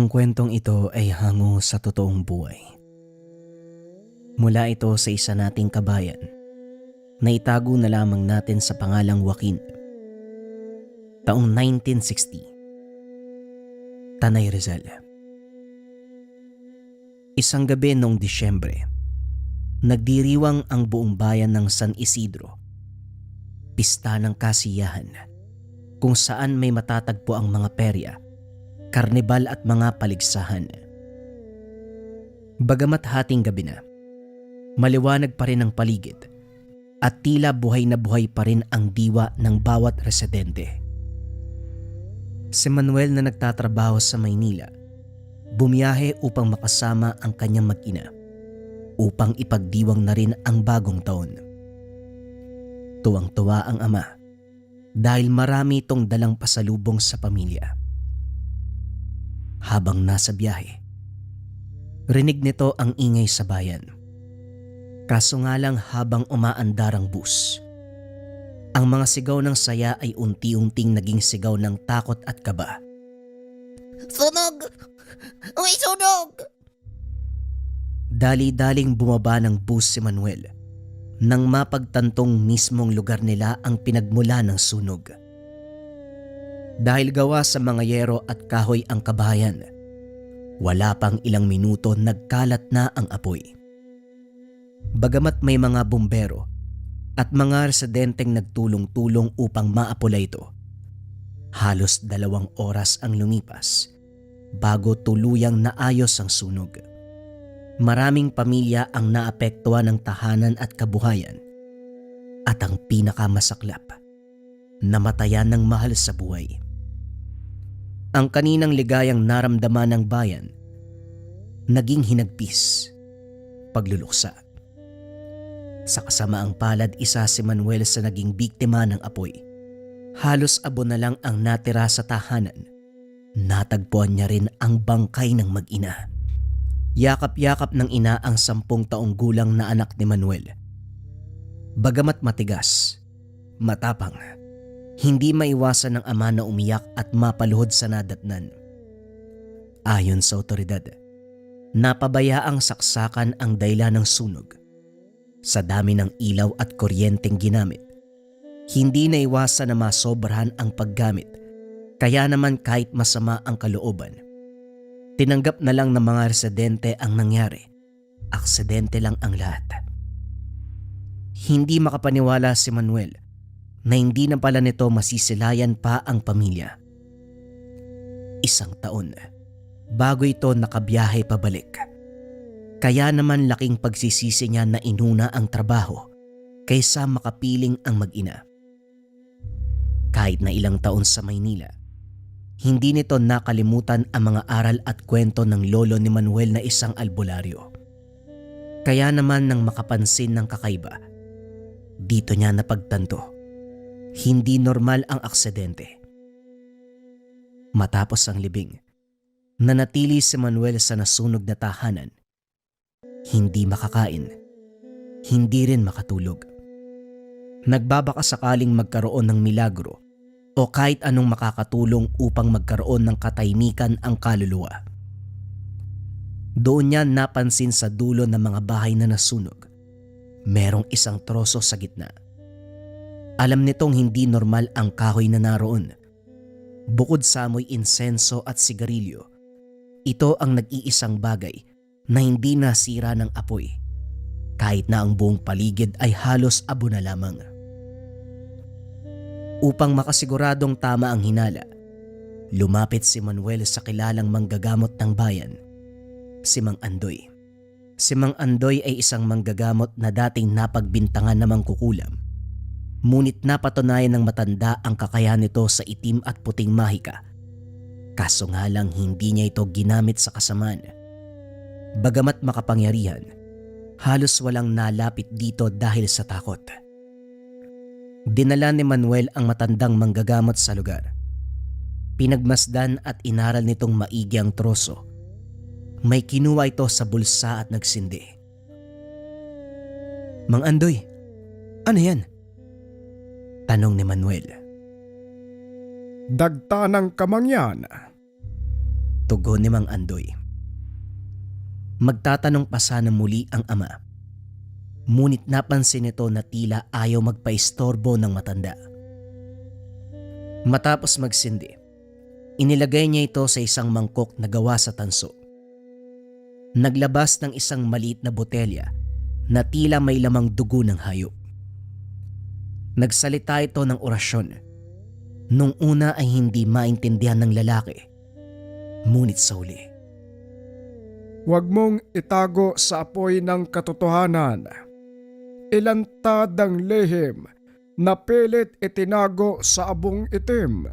Ang kwentong ito ay hango sa totoong buhay. Mula ito sa isa nating kabayan na itago na lamang natin sa pangalang Joaquin. Taong 1960, Tanay Rizal. Isang gabi noong Disyembre, nagdiriwang ang buong bayan ng San Isidro. Pista ng kasiyahan kung saan may matatagpo ang mga perya, karnibal at mga paligsahan. Bagamat hating gabi na, maliwanag pa rin ang paligid at tila buhay na buhay pa rin ang diwa ng bawat residente. Si Manuel na nagtatrabaho sa Maynila, bumiyahe upang makasama ang kanyang mag-ina upang ipagdiwang na rin ang bagong taon. Tuwang-tuwa ang ama dahil marami itong dalang pasalubong sa pamilya. Habang nasa biyahe, rinig nito ang ingay sa bayan. Kaso nga lang habang umaandar ang bus, ang mga sigaw ng saya ay unti-unting naging sigaw ng takot at kaba. Sunog! May sunog! Dali-daling bumaba ng bus si Manuel nang mapagtantong mismong lugar nila ang pinagmula ng sunog. Dahil gawa sa mga yero at kahoy ang kabahayan, wala pang ilang minuto nagkalat na ang apoy. Bagamat may mga bumbero at mga residenteng nagtulong-tulong upang maapula ito, halos 2 oras ang lumipas bago tuluyang naayos ang sunog. Maraming pamilya ang naapektuhan ng tahanan at kabuhayan, at ang pinakamasaklap, namatayan ng mahal sa buhay. Ang kaninang ligayang naramdaman ng bayan, naging hinagpis, pagluluksa. Sa kasamaang palad, isa si Manuel sa naging biktima ng apoy. Halos abo na lang ang natira sa tahanan. Natagpuan niya rin ang bangkay ng mag-ina. Yakap-yakap ng ina ang 10 taong gulang na anak ni Manuel. Bagamat matigas, matapang, hindi maiwasan ng ama na umiyak at mapaluhod sa nadatnan. Ayon sa otoridad, napabayaang saksakan ang dahilan ng sunog. Sa dami ng ilaw at kuryenteng ginamit, hindi naiwasan na masobrahan ang paggamit, kaya naman kahit masama ang kalooban, tinanggap na lang ng mga residente ang nangyari. Aksidente lang ang lahat. Hindi makapaniwala si Manuel na hindi na pala nito masisilayan pa ang pamilya. 1 taon bago ito nakabiyahe pabalik. Kaya naman laking pagsisisi niya na inuna ang trabaho kaysa makapiling ang mag-ina. Kahit na ilang taon sa Maynila, hindi nito nakalimutan ang mga aral at kwento ng lolo ni Manuel na isang albularyo. Kaya naman nang makapansin ng kakaiba, dito niya napagtanto, hindi normal ang aksidente. Matapos ang libing, nanatili si Manuel sa nasunog na tahanan. Hindi makakain, hindi rin makatulog. Nagbabaka sakaling magkaroon ng milagro o kahit anong makakatulong upang magkaroon ng katahimikan ang kaluluwa. Doon niya napansin sa dulo ng mga bahay na nasunog, merong isang troso sa gitna. Alam nitong hindi normal ang kahoy na naroon. Bukod sa amoy insenso at sigarilyo, ito ang nag-iisang bagay na hindi nasira ng apoy, kahit na ang buong paligid ay halos abo na lamang. Upang makasiguradong tama ang hinala, lumapit si Manuel sa kilalang manggagamot ng bayan, si Mang Andoy. Si Mang Andoy ay isang manggagamot na dating napagbintangan na mangkukulam. Ngunit napatunayan ng matanda ang kakayahan nito sa itim at puting mahika. Kaso nga lang hindi niya ito ginamit sa kasamaan. Bagamat makapangyarihan, halos walang nalapit dito dahil sa takot. Dinala ni Manuel ang matandang manggagamot sa lugar. Pinagmasdan at inaral nitong maigi ang troso. May kinuha ito sa bulsa at nagsindi. Mang Andoy, ano yan? Tanong ni Manuel. Dagta ng kamangyan. Tugon ni Mang Andoy. Magtatanong pa sana muli ang ama. Ngunit napansin nito na tila ayaw magpaistorbo ng matanda. Matapos magsindi, inilagay niya ito sa isang mangkok na gawa sa tanso. Naglabas ng isang maliit na botelya na tila may lamang dugo ng hayop. Nagsalita ito ng orasyon. Nung una ay hindi maintindihan ng lalaki. Ngunit sa huli, Huwag mong itago sa apoy ng katotohanan. Ilantad ang lihim na pilit itinago sa abong itim.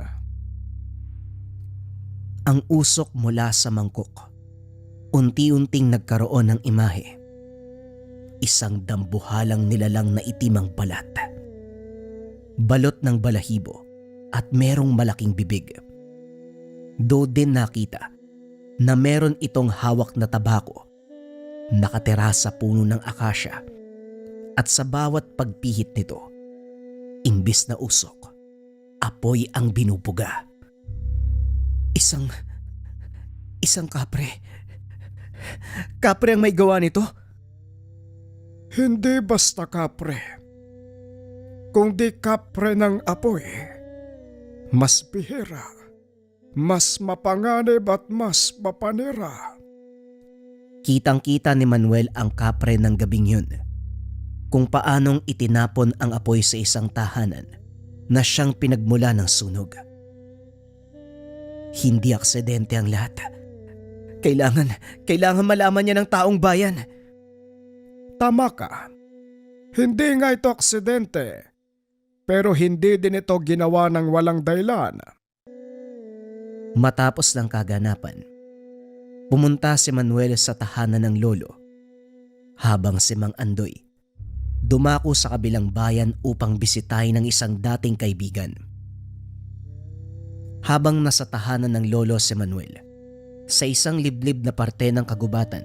ang usok mula sa mangkok. Unti-unting nagkaroon ng imahe. Isang dambuhalang nilalang na itim ang balat. Balot ng balahibo at merong malaking bibig. Doon din nakita na meron itong hawak na tabako, nakatira sa puno ng akasya, at sa bawat pagpihit nito, imbis na usok, apoy ang binubuga. Isang kapre. Kapre ang may gawa nito? Hindi basta kapre, kundi kapre ng apoy. Mas bihira, mas mapanganib at mas mapanira. Kitang-kita ni Manuel ang kapre ng gabing yun, kung paanong itinapon ang apoy sa isang tahanan na siyang pinagmula ng sunog. Hindi aksidente ang lahat. Kailangan malaman niya ng taong bayan. Tama ka. Hindi nga ito aksidente, pero hindi din ito ginawa ng walang dahilan. Matapos ng kaganapan, pumunta si Manuel sa tahanan ng lolo, habang si Mang Andoy dumako sa kabilang bayan upang bisitahin ng isang dating kaibigan. Habang nasa tahanan ng lolo si Manuel, sa isang liblib na parte ng kagubatan,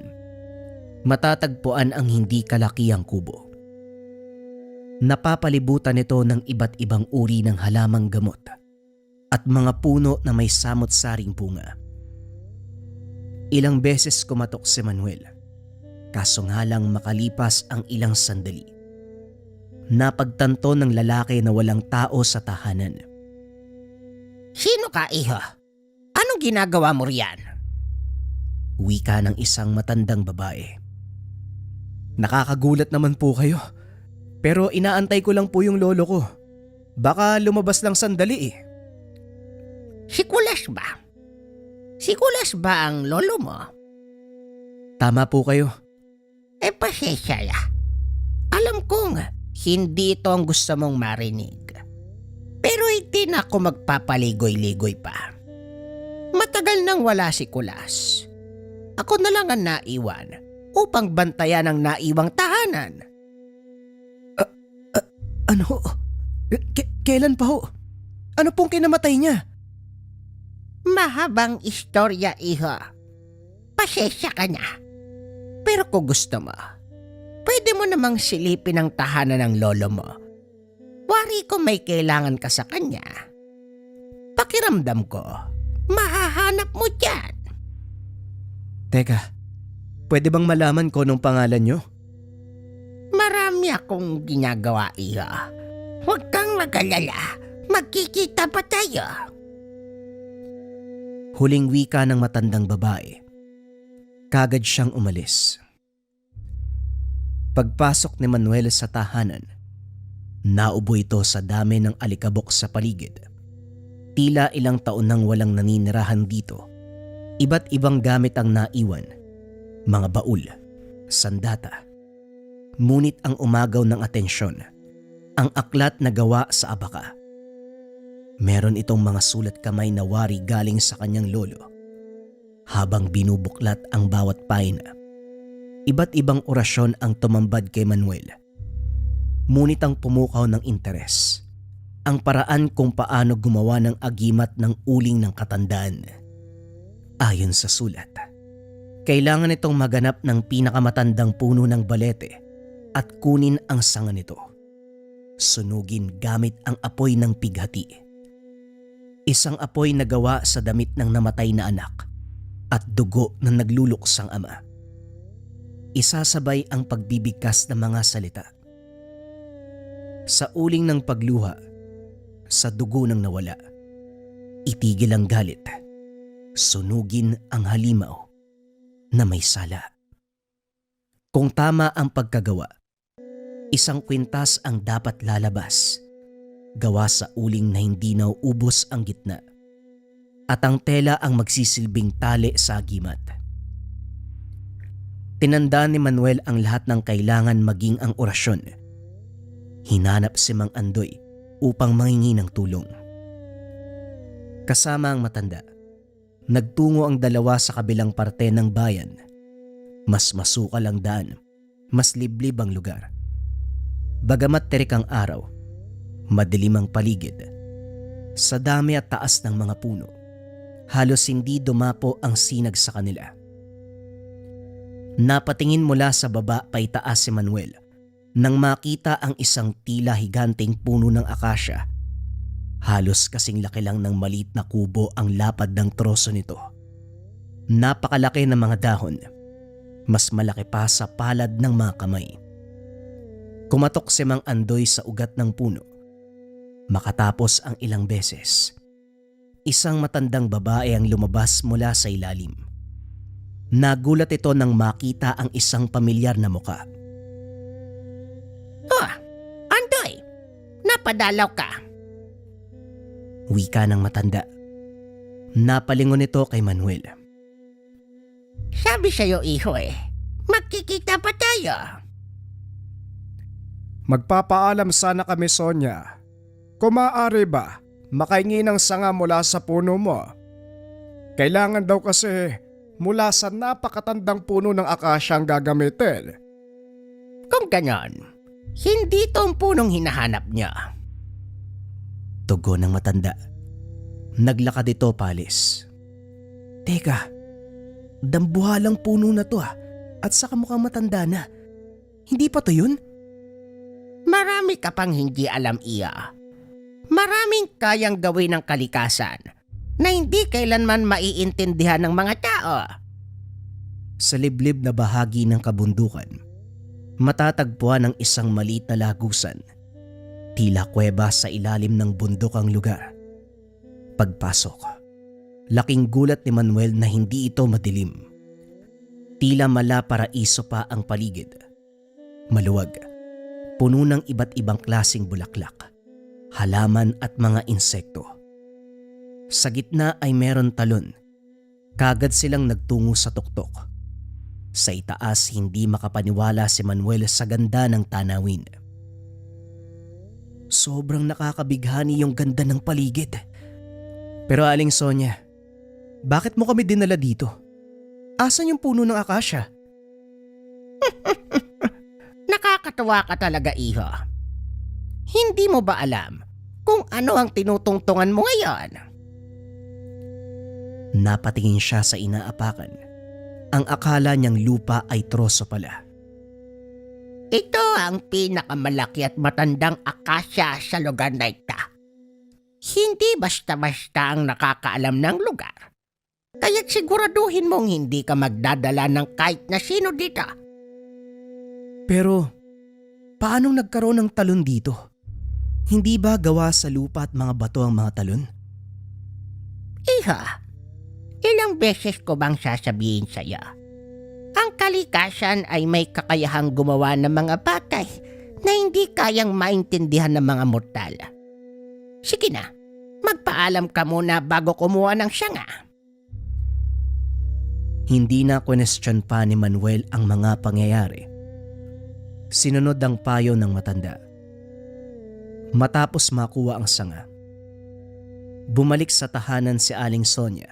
matatagpuan ang hindi kalakihang kubo. Napapalibutan ito ng iba't ibang uri ng halamang gamot at mga puno na may samot-saring bunga. Ilang beses kumatok si Manuel, kaso nga lang makalipas ang ilang sandali, napagtanto ng lalaki na walang tao sa tahanan. Sino ka, iho? Anong ginagawa mo riyan? Wika ng isang matandang babae. Nakakagulat naman po kayo, pero inaantay ko lang po yung lolo ko. Baka lumabas lang sandali eh. Si Kulas ba? Si Kulas ba ang lolo mo? Tama po kayo. Pasensya ya. Alam kong hindi ito ang gusto mong marinig. Pero hindi na ako magpapaligoy-ligoy pa. Matagal nang wala si Kulas. Ako na lang ang naiwan upang bantayan ang naiwang tahanan. Ano? Kailan pa ho? Ano pong kinamatay niya? Mahabang istorya, iho. Pasensya ka na. Pero kung gusto mo, pwede mo namang silipin ang tahanan ng lolo mo. Wari ko may kailangan ka sa kanya. Pakiramdam ko, mahahanap mo dyan. Teka, pwede bang malaman ko nung pangalan niyo? Marami akong ginagawa, iho. Huwag kang mag-alala. Magkikita pa tayo. Huling wika ng matandang babae. Kagad siyang umalis. Pagpasok ni Manuel sa tahanan, naubo ito sa dami ng alikabok sa paligid. Tila ilang taon nang walang naninirahan dito. Iba't ibang gamit ang naiwan. Mga baul, sandata. Ngunit ang umagaw ng atensyon, ang aklat na gawa sa abaka. Meron itong mga sulat kamay na wari galing sa kanyang lolo. Habang binubuklat ang bawat pahina, iba't ibang orasyon ang tumambad kay Manuel. Ngunit ang pumukaw ng interes, ang paraan kung paano gumawa ng agimat ng uling ng katandaan. Ayon sa sulat, kailangan itong maganap ng pinakamatandang puno ng balete at kunin ang sanga nito. Sunugin gamit ang apoy ng pighati. Isang apoy na gawa sa damit ng namatay na anak at dugo na nagluluksang ama. Isasabay ang pagbibigkas ng mga salita. Sa uling ng pagluha, sa dugo ng nawala, itigil ang galit, sunugin ang halimaw na may sala. Kung tama ang pagkagawa, isang kwintas ang dapat lalabas, gawa sa uling na hindi nauubos ang gitna, at ang tela ang magsisilbing tali sa agimat. Tinandaan ni Manuel ang lahat ng kailangan maging ang orasyon. Hinanap si Mang Andoy upang mangingi ng tulong. Kasama ang matanda, nagtungo ang dalawa sa kabilang parte ng bayan. Mas masukal ang daan, mas liblib ang lugar. Bagamat terik ang araw, madilim ang paligid. Sa dami at taas ng mga puno, halos hindi dumapo ang sinag sa kanila. Napatingin mula sa baba pa itaas si Manuel nang makita ang isang tila higanting puno ng akasya. Halos kasing laki lang ng maliit na kubo ang lapad ng troso nito. Napakalaki ng mga dahon, mas malaki pa sa palad ng mga kamay. Kumatok si Mang Andoy sa ugat ng puno. Makatapos ang ilang beses, isang matandang babae ang lumabas mula sa ilalim. Nagulat ito nang makita ang isang pamilyar na muka. Oh, Andoy, napadalaw ka. Wika ng matanda. Napalingon ito kay Manuel. Sabi sa'yo, iho magkikita pa tayo. Magpapaalam sana kami, Sonia. Kung maaari ba, makahingi ng sanga mula sa puno mo? Kailangan daw kasi mula sa napakatandang puno ng akasya ang gagamitin. Kung ganon, hindi ito ang punong hinahanap niya. Tugon ng matanda. Naglakad ito palis. Teka, dambuhalang puno na to at saka mukhang matanda na. Hindi pa to yun? Marami ka pang hindi alam, iya. Maraming kayang gawin ng kalikasan na hindi kailanman maiintindihan ng mga tao. Sa liblib na bahagi ng kabundukan, matatagpuan ang isang maliit na lagusan. Tila kuweba sa ilalim ng bundok ang lugar. Pagpasok, laking gulat ni Manuel na hindi ito madilim. Tila mala-paraiso pa ang paligid. Maluwag, puno ng iba't ibang klaseng bulaklak, halaman at mga insekto. Sa gitna ay meron talon. Kagad silang nagtungo sa tuktok. Sa itaas hindi makapaniwala si Manuel sa ganda ng tanawin. Sobrang nakakabighani yung ganda ng paligid. Pero Aling Sonia, bakit mo kami dinala dito? Asan yung puno ng akasya? Nakakatawa ka talaga, iho. Hindi mo ba alam kung ano ang tinutungtungan mo ngayon? Napatingin siya sa inaapakan. Ang akala niyang lupa ay troso pala. Ito ang pinakamalaki at matandang akasya sa lugar na ito. Hindi basta-basta ang nakakaalam ng lugar. Kaya't siguraduhin mong hindi ka magdadala ng kahit na sino dito. Pero, paano nagkaroon ng talon dito? Hindi ba gawa sa lupa at mga bato ang mga talon? Iha, ilang beses ko bang sasabihin sa'yo? Ang kalikasan ay may kakayahang gumawa ng mga bagay na hindi kayang maintindihan ng mga mortal. Sige na, magpaalam ka muna bago kumuha ng sanga. Hindi na question pa ni Manuel ang mga pangyayari. Sinunod ang payo ng matanda. Matapos makuha ang sanga, bumalik sa tahanan si Aling Sonia.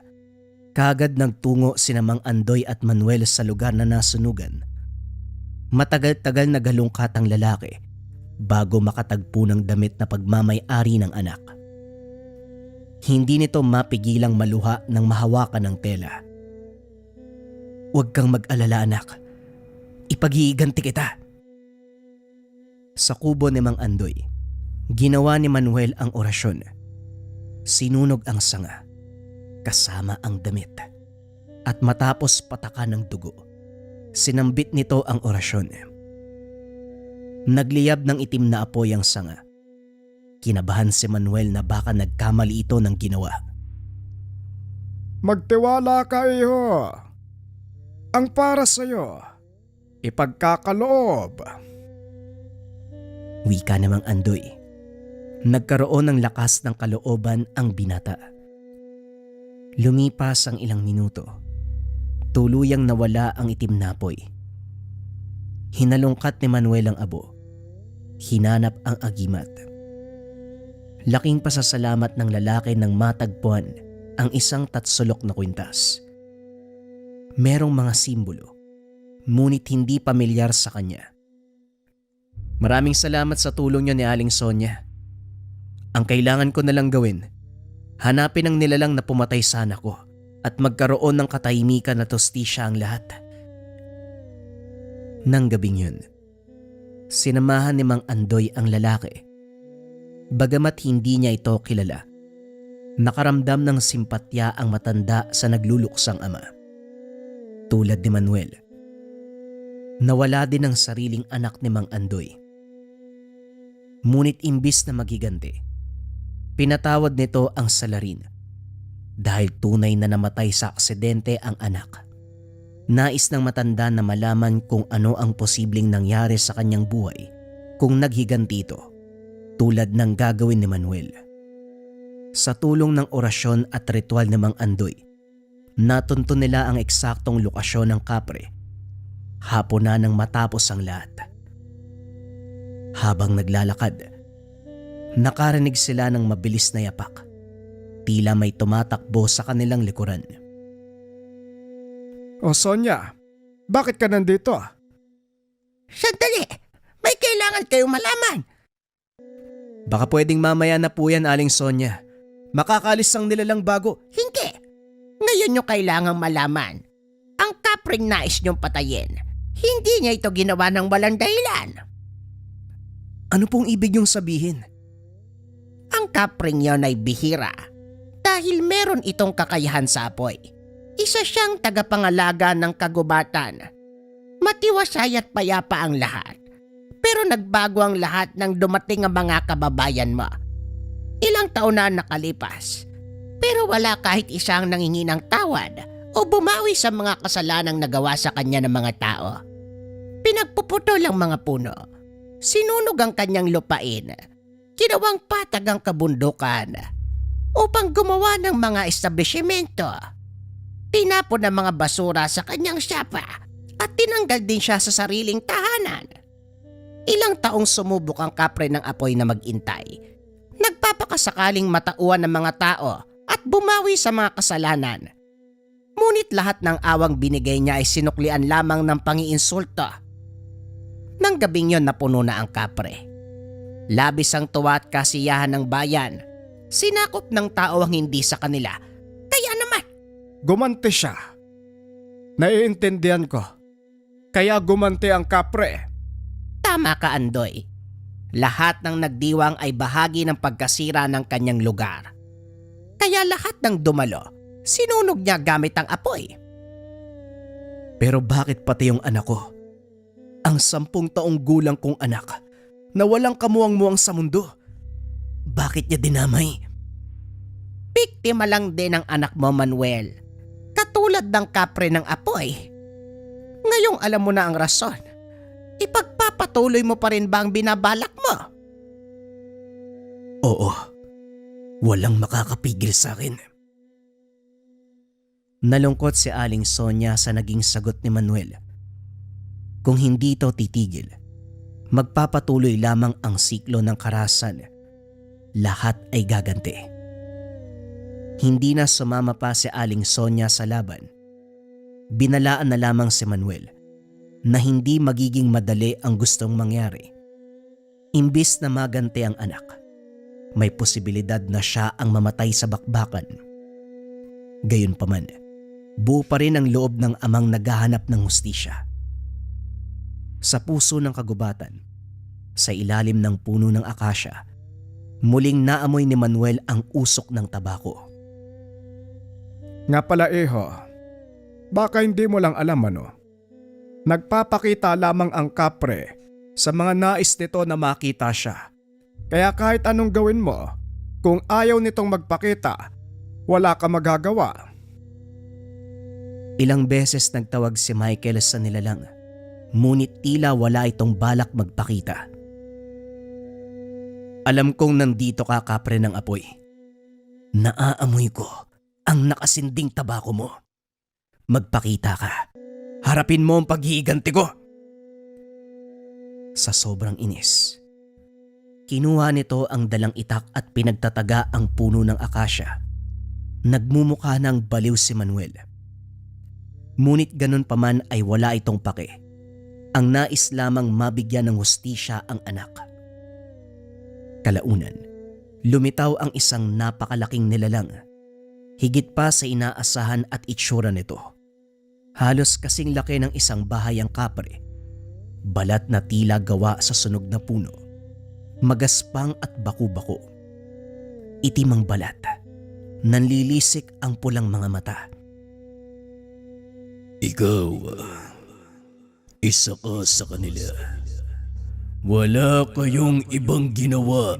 Kagad nagtungo sina Mang Andoy at Manuel sa lugar na nasunugan. Matagal-tagal nagalungkat ang lalaki bago makatagpo ng damit na pagmamay-ari ng anak. Hindi nito mapigilang maluha nang mahawakan ng tela. Huwag kang mag-alala, anak. Ipag-iiganti kita. Sa kubo ni Mang Andoy, ginawa ni Manuel ang orasyon. Sinunog ang sanga, kasama ang damit. At matapos patakan ng dugo, sinambit nito ang orasyon. Nagliyab ng itim na apoy ang sanga. Kinabahan si Manuel na baka nagkamali ito ng ginawa. Magtiwala ka, iho. Ang para sa'yo, ipagkakaloob. Wika namang Andoy. Nagkaroon ng lakas ng kalooban ang binata. Lumipas ang ilang minuto. Tuluyang nawala ang itim na apoy. Hinalungkat ni Manuel ang abo. Hinanap ang agimat. Laking pasasalamat ng lalaki nang matagpuan ang isang tatsulok na kwintas. Merong mga simbolo, ngunit hindi pamilyar sa kanya. Maraming salamat sa tulong niyo ni Aling Sonia. Ang kailangan ko na lang gawin, hanapin ang nilalang na pumatay sa anak ko at magkaroon ng katahimikan na tostisya ang lahat. Nang gabing yun, sinamahan ni Mang Andoy ang lalaki. Bagamat hindi niya ito kilala, nakaramdam ng simpatya ang matanda sa nagluluksang ama. Tulad ni Manuel, nawala din ang sariling anak ni Mang Andoy. Ngunit imbis na magiganti, pinatawad nito ang salarin dahil tunay na namatay sa aksidente ang anak. Nais ng matanda na malaman kung ano ang posibleng nangyari sa kanyang buhay kung naghiganti ito, tulad ng gagawin ni Manuel. Sa tulong ng orasyon at ritual ni Mang Andoy, natunto nila ang eksaktong lokasyon ng kapre. Hapon na nang matapos ang lahat. Habang naglalakad, nakarinig sila ng mabilis na yapak. Tila may tumatakbo sa kanilang likuran. O Sonia, bakit ka nandito? Sandali! May kailangan kayong malaman. Baka pwedeng mamaya na po yan, Aling Sonia. Makakalis ang nilalang bago. Hindi! Ngayon nyo kailangang malaman. Ang kapring nais nyong patayin, hindi niya ito ginawa ng walang dahilan. Ano pong ibig niyong sabihin? Ang kapring yon ay bihira dahil meron itong kakayahan sa apoy. Isa siyang tagapangalaga ng kagubatan. Matiwasay at payapa ang lahat. Pero nagbago ang lahat nang dumating ang mga kababayan mo. Ilang taon na nakalipas, pero wala kahit isang nangingi ng tawad o bumawi sa mga kasalanang nagawa sa kanya ng mga tao. Pinagpuputol ang mga puno, sinunog ang kanyang lupain, ginawang patag ang kabundukan upang gumawa ng mga establishmento. Tinapon ang mga basura sa kanyang siyapa at tinanggal din siya sa sariling tahanan. Ilang taong sumubok ang kapre ng apoy na magintay. Nagpapakasakaling matauan ng mga tao at bumawi sa mga kasalanan. Ngunit lahat ng awang binigay niya ay sinuklian lamang ng pangiinsulto. Nang gabing yon napuno na ang kapre. Labis ang tuwa at kasiyahan ng bayan. Sinakop ng tao ang hindi sa kanila. Kaya naman, Gumanti siya. Naiintindihan ko. Kaya gumanti ang kapre. tama ka Andoy. Lahat ng nagdiwang ay bahagi ng pagkasira ng kanyang lugar. Kaya lahat ng dumalo, sinunog niya gamit ang apoy. Pero bakit pati yung anak ko? Ang 10 taong gulang kong anak na walang kamuwang-muwang sa mundo. Bakit niya dinamay? Biktima lang din ang anak mo, Manuel. Katulad ng kapre ng apoy. Ngayong alam mo na ang rason. Ipagpapatuloy mo pa rin ba ang binabalak mo? Oo. Walang makakapigil sa akin. Nalungkot si Aling Sonia sa naging sagot ni Manuel. Kung hindi ito titigil, magpapatuloy lamang ang siklo ng karahasan. Lahat ay gaganti. Hindi na sumama pa si Aling Sonia sa laban. Binalaan na lamang si Manuel na hindi magiging madali ang gustong mangyari. Imbis na maganti ang anak, may posibilidad na siya ang mamatay sa bakbakan. Gayunpaman, buo pa rin ang loob ng amang naghahanap ng hustisya. Sa puso ng kagubatan, sa ilalim ng puno ng akasya, muling naamoy ni Manuel ang usok ng tabako. Nga pala iho, Baka hindi mo lang alam ano. Nagpapakita lamang ang kapre sa mga nais nito na makita siya. Kaya kahit anong gawin mo, kung ayaw nitong magpakita, wala ka magagawa. Ilang beses nagtawag si Michael sa nilalang, ngunit tila wala itong balak magpakita. Alam kong nandito ka, kapre ng apoy. Naaamoy ko ang nakasinding tabako mo. Magpakita ka. Harapin mo ang paghihiganti ko. Sa sobrang inis, kinuha nito ang dalang itak at pinagtataga ang puno ng akasya. Nagmumukha ng baliw si Manuel. Ngunit ganun pa man ay wala itong pake. Ang nais lamang mabigyan ng hustisya ang anak. Kalaunan, lumitaw ang isang napakalaking nilalang. Higit pa sa inaasahan at itsura nito. Halos kasing laki ng isang bahay ang kapre. Balat na tila gawa sa sunog na puno. Magaspang at baku-bako. Itim ang balat. Nanlilisik ang pulang mga mata. Ikaw, isa ka sa kanila. Wala kayong ibang ginawa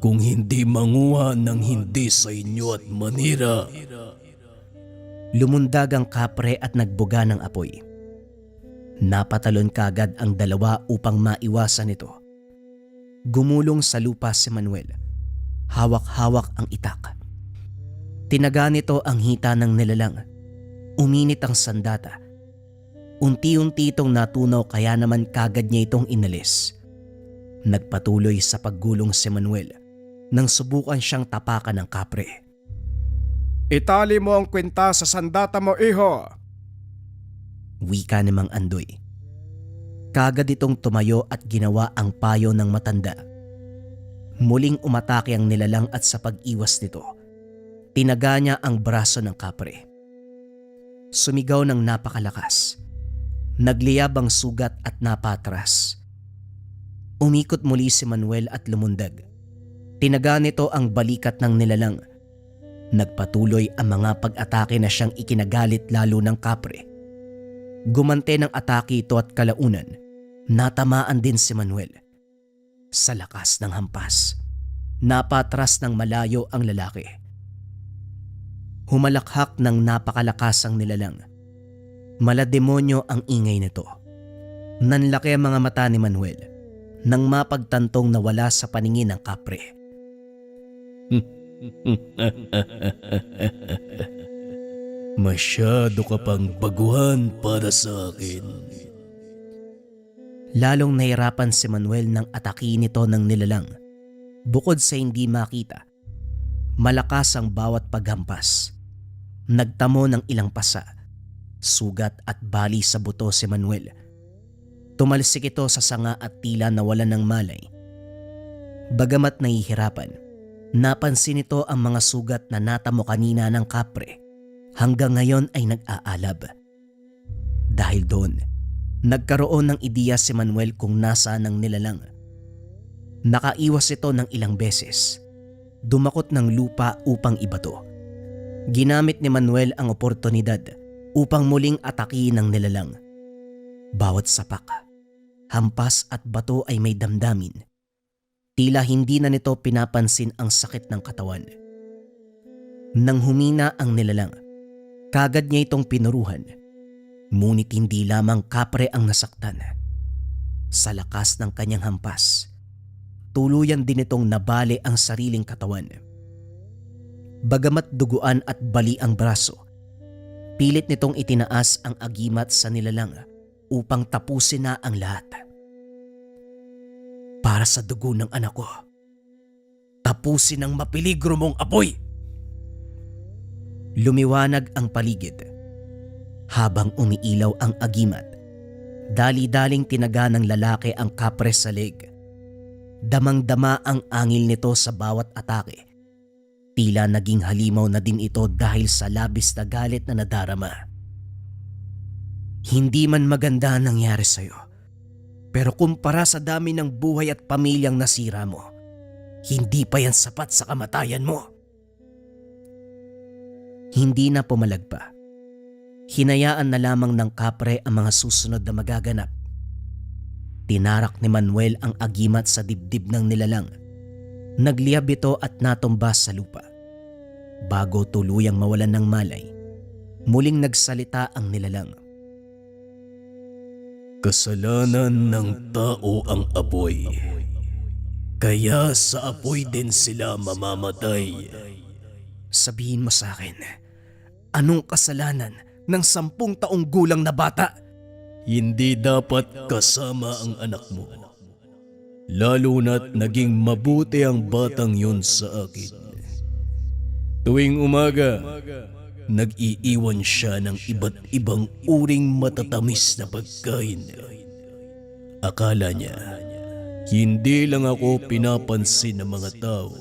kung hindi manguha ng hindi sa inyo at manira. Lumundag ang kapre at nagbuga ng apoy. Napatalon kagad ang dalawa upang maiwasan ito. Gumulong sa lupa si Manuel. Hawak-hawak ang itak. Tinaga nito ang hita ng nilalang. Uminit ang sandata. Unti-unti itong natunaw kaya naman kagad niya itong inalis. Nagpatuloy sa paggulong si Manuel nang subukan siyang tapakan ng kapre. Itali mo ang kwenta sa sandata mo, iho. Wika ni Mang Andoy. Kagad itong tumayo at ginawa ang payo ng matanda. Muling umatake ang nilalang at sa pag-iwas nito, tinaga niya ang braso ng kapre. Sumigaw ng napakalakas. Nagliyab ang sugat at napatras. Umikot muli si Manuel at lumundag. Tinaga nito ang balikat ng nilalang. Nagpatuloy ang mga pag-atake na siyang ikinagalit lalo ng kapre. Gumante ng atake ito at kalaunan, natamaan din si Manuel. Sa lakas ng hampas, napatras ng malayo ang lalaki. Humalakhak ng napakalakas ang nilalang. Malademonyo ang ingay nito. Nanlaki ang mga mata ni Manuel nang mapagtantong nawala sa paningin ng kapre. Masyado ka pang baguhan para sa akin. Lalong nahirapan si Manuel nang atakihin nito ng nilalang. Bukod sa hindi makita, malakas ang bawat paghampas. Nagtamo ng ilang pasa, sugat at bali sa buto si Manuel. Tumalsik ito sa sanga at tila nawalan ng malay. Bagamat nahihirapan, napansin nito ang mga sugat na natamo kanina ng kapre. Hanggang ngayon ay nag-aalab. Dahil doon, nagkaroon ng ideya si Manuel kung nasaan ang nilalang. Nakaiwas ito ng ilang beses. Dumakot ng lupa upang ibato. Ginamit ni Manuel ang oportunidad upang muling atakihin ng nilalang. Bawat sapak, hampas at bato ay may damdamin. Tila hindi na nito pinapansin ang sakit ng katawan. Nang humina ang nilalang, kagad niya itong pinuruhan. Ngunit hindi lamang kapre ang nasaktan. Sa lakas ng kanyang hampas, tuluyan din itong nabali ang sariling katawan. Bagamat duguan at bali ang braso, pilit nitong itinaas ang agimat sa nilalang upang tapusin na ang lahat. Para sa dugo ng anak ko, tapusin ang mapiligro mong apoy! Lumiwanag ang paligid. Habang umiilaw ang agimat, dali-daling tinaga ng lalaki ang kapre sa leg. Damang-dama ang angil nito sa bawat atake. Tila naging halimaw na din ito dahil sa labis na galit na nadarama. Hindi man maganda ang nangyari sa'yo, pero kumpara sa dami ng buhay at pamilyang nasira mo, hindi pa yan sapat sa kamatayan mo. Hindi na pumalag pa. Hinayaan na lamang ng kapre ang mga susunod na magaganap. Tinarak ni Manuel ang agimat sa dibdib ng nilalang. Nagliyab ito at natumba sa lupa. Bago tuluyang mawalan ng malay, muling nagsalita ang nilalang. Kasalanan ng tao ang apoy. Kaya sa apoy din sila mamamatay. Sabihin mo sa akin, anong kasalanan ng 10 taong gulang na bata? Hindi dapat kasama ang anak mo. Lalo na't naging mabuti ang batang yun sa akin. Tuwing umaga, nag-iiwan siya ng iba't ibang uring matatamis na pagkain. Akala niya, hindi lang ako pinapansin ng mga tao.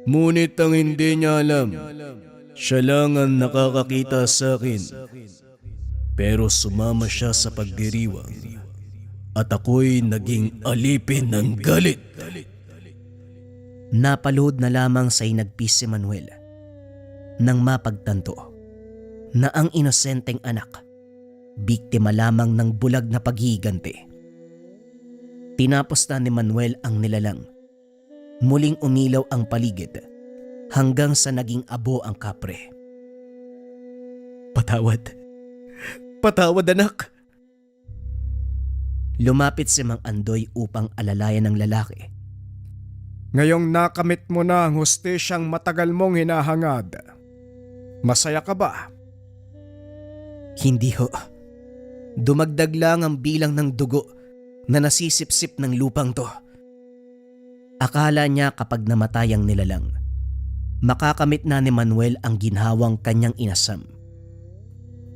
Ngunit ang hindi niya alam, siya lang ang nakakakita sa akin. Pero sumama siya sa pagdiriwang at ako'y naging alipin ng galit. Napaluhod na lamang sa inagpis si Manuel nang mapagtanto na ang inosenteng anak biktima lamang ng bulag na paghihiganti. Tinapos na ni Manuel ang nilalang. Muling umilaw ang paligid hanggang sa naging abo ang kapre. Patawad. Patawad, anak. Lumapit si Mang Andoy upang alalayan ng lalaki. Ngayong nakamit mo na ang hustisyang matagal mong hinahangad, masaya ka ba? Hindi ho. Dumagdag lang ang bilang ng dugo na nasisipsip ng lupang to. Akala niya kapag namatay ang nilalang, makakamit na ni Manuel ang ginhawang kanyang inasam.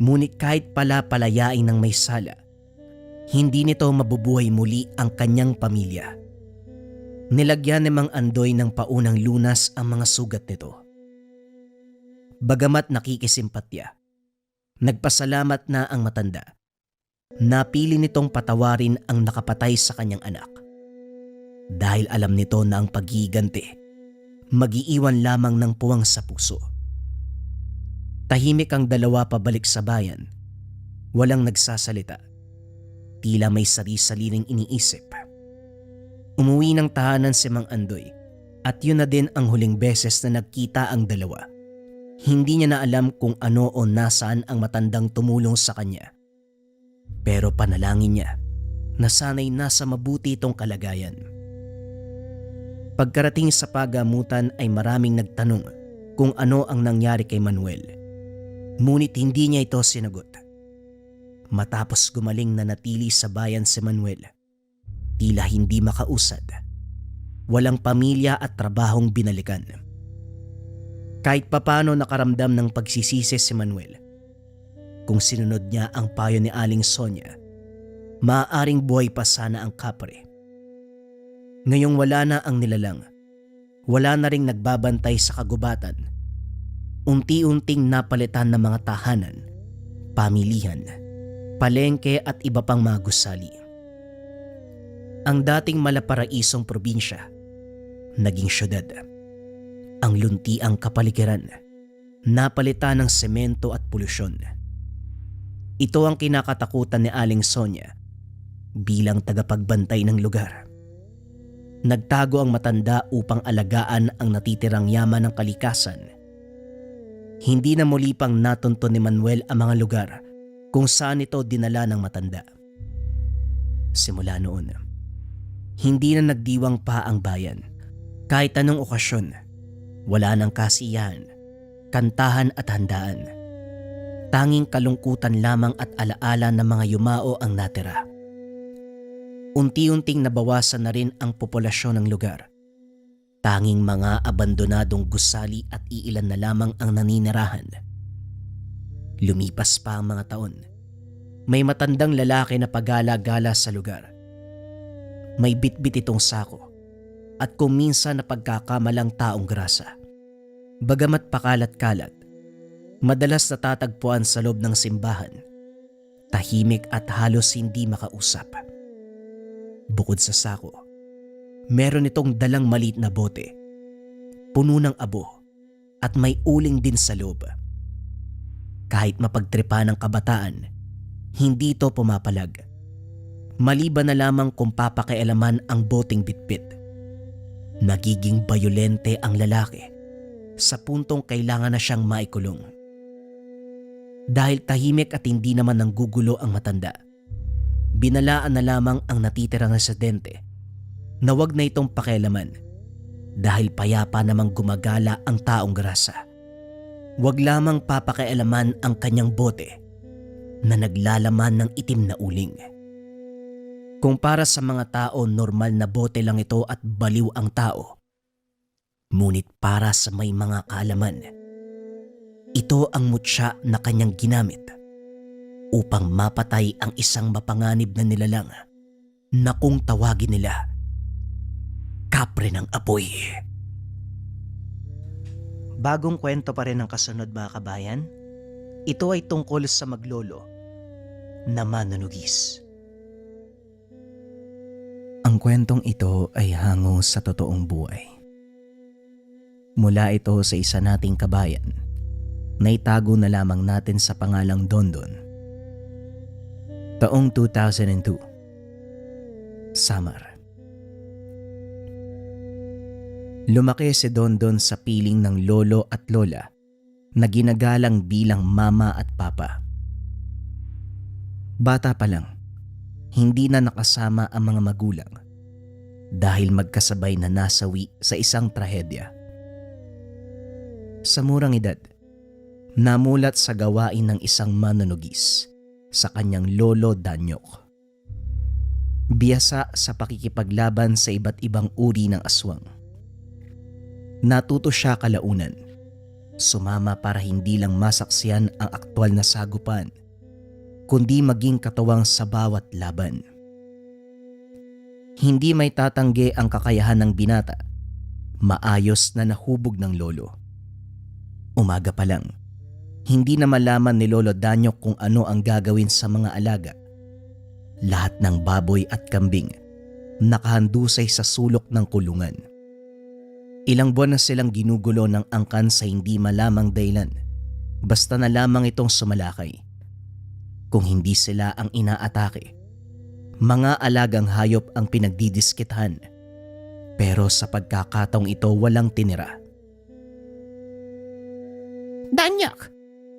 Ngunit kahit pala palayain ng may sala, hindi nito mabubuhay muli ang kanyang pamilya. Nilagyan ni Mang Andoy ng paunang lunas ang mga sugat nito. Bagamat nakikisimpatya, nagpasalamat na ang matanda. Napili nitong patawarin ang nakapatay sa kanyang anak. Dahil alam nito na ang paghiganti, mag-iiwan lamang ng puwang sa puso. Tahimik ang dalawa pabalik sa bayan. Walang nagsasalita. Tila may sari-sariling iniisip. Umuwi ng tahanan si Mang Andoy at yun na din ang huling beses na nagkita ang dalawa. Hindi niya na alam kung ano o nasaan ang matandang tumulong sa kanya. Pero panalangin niya na sana'y nasa mabuti itong kalagayan. Pagkarating sa pagamutan ay maraming nagtanong kung ano ang nangyari kay Manuel. Ngunit hindi niya ito sinagot. Matapos gumaling na natili sa bayan si Manuel, tila hindi makausad. Walang pamilya at trabahong binalikan. Kahit papano nakaramdam ng pagsisisi si Manuel. Kung sinunod niya ang payo ni Aling Sonia, maaaring buhay pa sana ang kapre. Ngayong wala na ang nilalang, wala na ring nagbabantay sa kagubatan. Unti-unting napalitan ng mga tahanan, pamilihan, palengke at iba pang mga gusali. Ang dating malaparaisong probinsya, naging syudad. Ang luntiang kapaligiran, napalitan ng semento at polusyon. Ito ang kinakatakutan ni Aling Sonia bilang tagapagbantay ng lugar. Nagtago ang matanda upang alagaan ang natitirang yaman ng kalikasan. Hindi na muli pang natunto ni Manuel ang mga lugar kung saan ito dinala ng matanda. Simula noon, hindi na nagdiwang pa ang bayan. Kahit anong okasyon, wala nang kasiyahan, kantahan at handaan. Tanging kalungkutan lamang at alaala ng mga yumao ang natira. Unti-unting nabawasan na rin ang populasyon ng lugar. Tanging mga abandonadong gusali at iilan na lamang ang naninirahan. Lumipas pa ang mga taon. May matandang lalaki na pagala-gala sa lugar. May bitbit itong sako at kung minsan na pagkakamalang taong grasa. Bagamat pakalat-kalat, madalas natatagpuan sa loob ng simbahan. Tahimik at halos hindi makausap. Bukod sa sako, meron itong dalang maliit na bote, puno ng abo at may uling din sa loob. Kahit mapagtripa ng kabataan, hindi ito pumapalag. Maliban na lamang kung papakialaman ang boteng bitbit. Nagiging bayolente ang lalaki sa puntong kailangan na siyang maikulong. Dahil tahimik at hindi naman nanggugulo ang matanda, binalaan na lamang ang natitirang residente na wag na itong pakialaman dahil payapa namang gumagala ang taong grasa. Wag lamang papakialaman ang kanyang bote na naglalaman ng itim na uling. Kung para sa mga tao normal na bote lang ito at baliw ang tao, ngunit para sa may mga kaalaman, ito ang mutya na kanyang ginamit upang mapatay ang isang mapanganib na nilalang na kung tawagin nila, kapre ng apoy. Bagong kwento pa rin ang kasunod mga kabayan. Ito ay tungkol sa maglolo na manunugis. Ang kwentong ito ay hango sa totoong buhay. Mula ito sa isa nating kabayan na itago na lamang natin sa pangalang Dondon. Taong 2002, Samar. Lumaki si Dondon sa piling ng lolo at lola na ginagalang bilang mama at papa. Bata pa lang, hindi na nakasama ang mga magulang dahil magkasabay na nasawi sa isang trahedya. Sa murang edad, namulat sa gawain ng isang manunugis sa kanyang lolo Danyok. Biyasa sa pakikipaglaban sa iba't ibang uri ng aswang. Natuto siya kalaunan, sumama para hindi lang masaksiyan ang aktwal na sagupan, kundi maging katuwang sa bawat laban. Hindi may tatanggi ang kakayahan ng binata, maayos na nahubog ng lolo. Umaga pa lang, hindi na malaman ni Lolo Danyok kung ano ang gagawin sa mga alaga. Lahat ng baboy at kambing nakahandusay sa sulok ng kulungan. Ilang buwan na silang ginugulo ng angkan sa hindi malamang dahilan, basta na lamang itong sumalakay. Kung hindi sila ang inaatake, mga alagang hayop ang pinagdidiskitahan. Pero sa pagkakataong ito walang tinira. Danyok,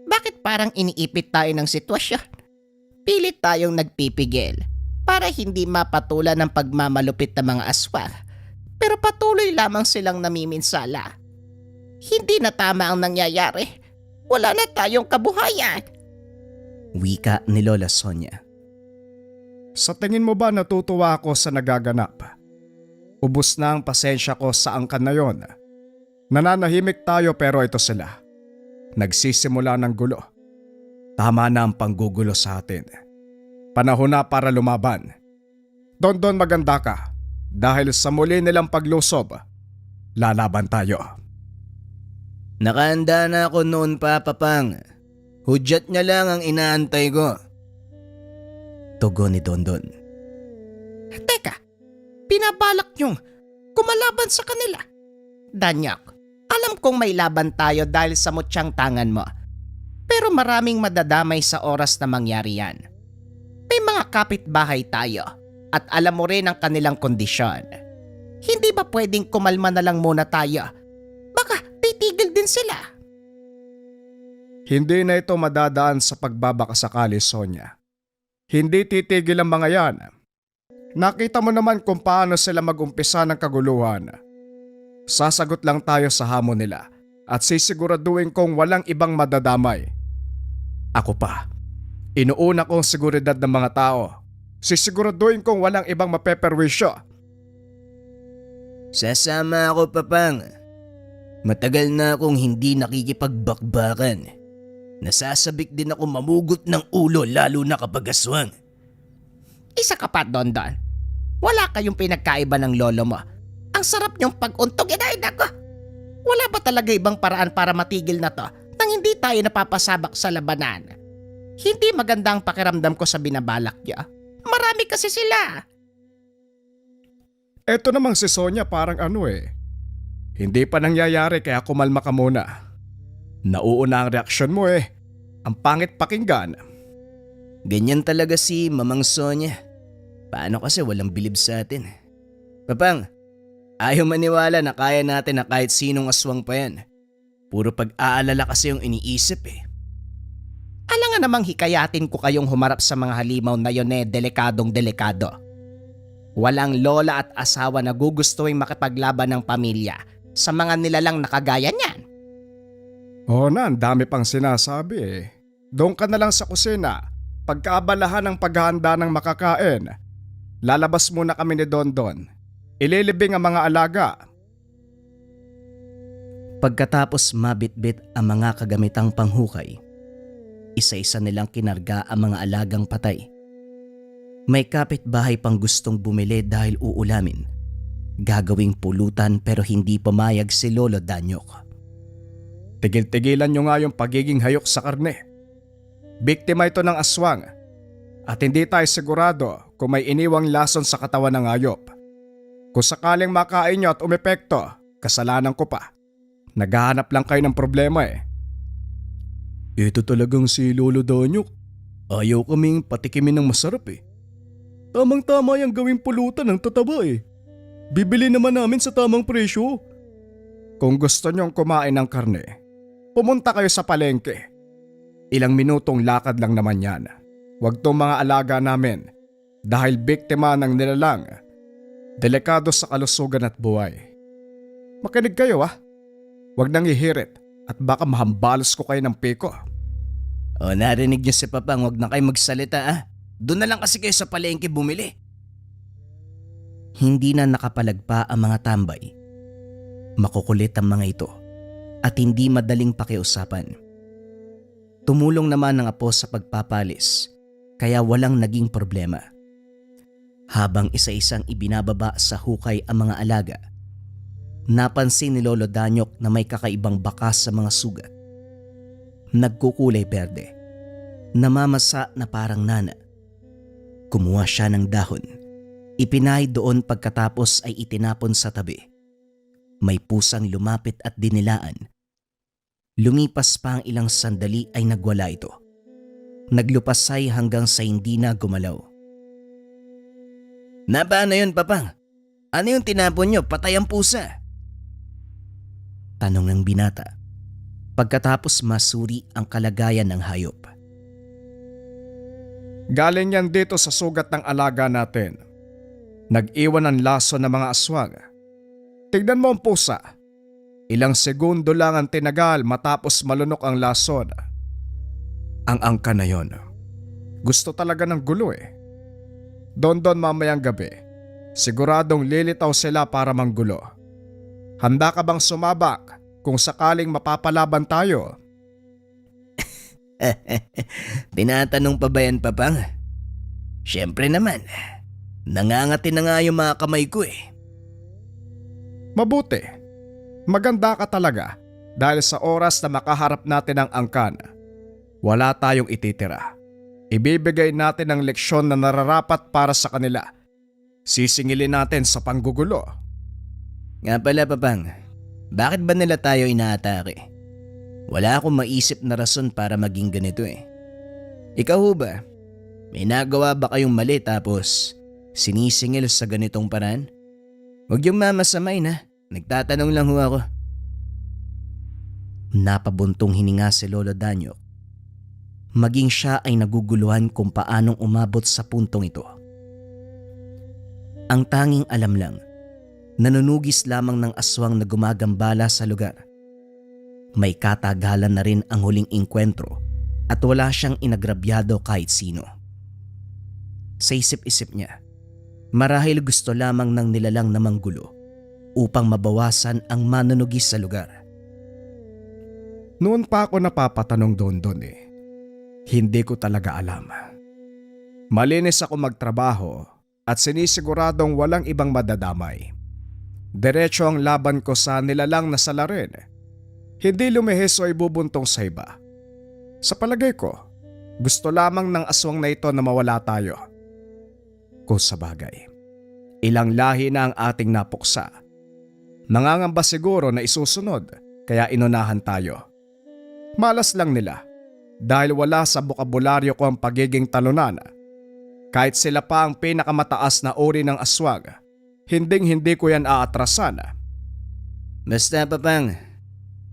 bakit parang iniipit tayo ng sitwasyon? Pilit tayong nagpipigil para hindi mapatulan ng pagmamalupit ng mga aswang. Pero patuloy lamang silang namiminsala. Hindi na tama ang nangyayari. Wala na tayong kabuhayan. Wika ni Lola Sonia. Sa tingin mo ba natutuwa ako sa nagaganap? Ubus na ang pasensya ko sa angkan na yon. Nananahimik tayo pero ito sila. Nagsisimula ng gulo. Tama na ang panggugulo sa atin. Panahon na para lumaban. Dondon, maganda ka. Dahil sa muli nilang paglusob, lalaban tayo. Nakahanda na ako noon pa, Papang. Hudyat niya lang ang inaantay ko. Tugon ni Dondon. Teka, pinabalak niyong kumalaban sa kanila. Danyok, alam kong may laban tayo dahil sa mutyang tangan mo. Pero maraming madadamay sa oras na mangyari yan. May mga kapitbahay tayo. At alam mo rin ang kanilang kondisyon. Hindi ba pwedeng kumalma na lang muna tayo? Baka titigil din sila. Hindi na ito madadaan sa pagbabakasakali, Sonia. Hindi titigil ang mga yan. Nakita mo naman kung paano sila mag-umpisa ng kaguluhan. Sasagot lang tayo sa hamon nila at sisiguraduhin kong walang ibang madadamay. Ako pa, inuuna kong seguridad ng mga tao. Sisiguraduhin kong walang ibang mapeperwisyo. Sasama ako, Papang. Matagal na akong hindi nakikipagbakbakan. Nasasabik din ako mamugot ng ulo lalo na kapag aswang. Isa ka pa, Dondon. Wala kayong pinagkaiba ng lolo mo. Ang sarap niyong pag-untog, ko. Wala ba talaga ibang paraan para matigil na to nang hindi tayo napapasabak sa labanan? Hindi maganda ang pakiramdam ko sa binabalak niya. Marami kasi sila. Eto namang si Sonia parang Hindi pa nangyayari kaya kumalma ka muna. Nauuna ang reaksyon mo Ang pangit pakinggan. Ganyan talaga si Mamang Sonia. Paano kasi walang bilib sa atin? Papang, ayaw maniwala na kaya natin na kahit sinong aswang pa yan. Puro pag-aalala kasi yung iniisip eh. Alam nga namang hikayatin ko kayong humarap sa mga halimaw na yon delikadong delikado. Walang lola at asawa na gugustuhin makipaglaban ng pamilya sa mga nilalang na kagaya niyan. Oo na, ang dami pang sinasabi eh. Doon ka na lang sa kusina. Pagkaabalahan ng paghahanda ng makakain, lalabas muna kami ni Dondon. Ililibing ang mga alaga. Pagkatapos mabitbit ang mga kagamitang panghukay, isa-isa nilang kinarga ang mga alagang patay. May kapitbahay pang gustong bumili dahil uulamin. Gagawing pulutan pero hindi pumayag si Lolo Danyok. Tigil-tigilan nyo nga yung pagiging hayok sa karne. Biktima ito ng aswang at hindi tayo sigurado kung may iniwang lason sa katawan ng hayop. Kung sakaling makain nyo at umepekto, kasalanan ko pa. Naghahanap lang kayo ng problema eh. Ito talagang si Lolo Danyok. Ayaw kaming patikimin ng masarap eh. Tamang-tama yung gawing pulutan ng tataba eh. Bibili naman namin sa tamang presyo. Kung gusto nyong kumain ng karne, pumunta kayo sa palengke. Ilang minutong lakad lang naman yan. Huwag tong mga alaga namin dahil biktima ng nilalang. Delikado sa kalusugan at buhay. Makinig kayo ah. Huwag nang ihirit at baka mahambalos ko kayo ng piko. O narinig niyo si Papang, huwag na kayo magsalita ah. Doon na lang kasi kayo sa palengke bumili. Hindi na nakapalagpa ang mga tambay. Makukulit ang mga ito at hindi madaling pakiusapan. Tumulong naman ang apo sa pagpapalis kaya walang naging problema. Habang isa-isang ibinababa sa hukay ang mga alaga, napansin ni Lolo Danyok na may kakaibang bakas sa mga sugat. Nagkukulay berde, namamasa na parang nana. Kumuha siya ng dahon, ipinahid doon pagkatapos ay itinapon sa tabi. May pusang lumapit at dinilaan. Lumipas pa ang ilang sandali ay nagwala ito. Naglupasay hanggang sa hindi na gumalaw. Na paano yun, Papang? Ano yung tinapon nyo? Patay ang pusa. Tanong ng binata. Pagkatapos masuri ang kalagayan ng hayop. Galing yan dito sa sugat ng alaga natin. Nag-iwan ng lason ng mga aswang. Tignan mo ang pusa. Ilang segundo lang ang tinagal matapos malunok ang lason. Ang angka na yon. Gusto talaga ng gulo eh. Don mamayang gabi. Siguradong lilitaw sila para manggulo. Handa ka bang sumabak kung sakaling mapapalaban tayo? Tinatanong pa ba yan, Papang? Siyempre naman. Nangangati na nga yung mga kamay ko eh. Mabuti. Maganda ka talaga dahil sa oras na makaharap natin ang angkan, wala tayong ititira. Ibibigay natin ang leksyon na nararapat para sa kanila. Sisingilin natin sa panggugulo. Nga pala, Papang, bakit ba nila tayo inaatake? Wala akong maisip na rason para maging ganito eh. Ikaw ho ba? May nagawa ba kayong mali tapos sinisingil sa ganitong paraan? Huwag yung mamasamay na. Nagtatanong lang ho ako. Napabuntong hininga si Lolo Danyok. Maging siya ay naguguluhan kung paanong umabot sa puntong ito. Ang tanging alam lang, nanunugis lamang ng aswang na gumagambala sa lugar. May katagalan na rin ang huling inkwentro at wala siyang inagrabyado kahit sino. Sa isip-isip niya, marahil gusto lamang ng nilalang na manggulo upang mabawasan ang manunugis sa lugar. Noon pa ako napapatanong doon eh. Hindi ko talaga alam. Malinis ako magtrabaho at sinisiguradong walang ibang madadamay. Diretso ang laban ko sa nilalang na salarin. Hindi lumihis o ibubuntong sa iba. Sa palagay ko, gusto lamang ng aswang na ito na mawala tayo. Kung sa bagay, ilang lahi na ang ating napuksa. Nangangamba siguro na isusunod kaya inunahan tayo. Malas lang nila. dahil wala sa bokabularyo ko ang pagiging talunan. Kahit sila pa ang pinakamataas na uri ng aswang, hinding-hindi ko yan aatrasan. Basta Papang,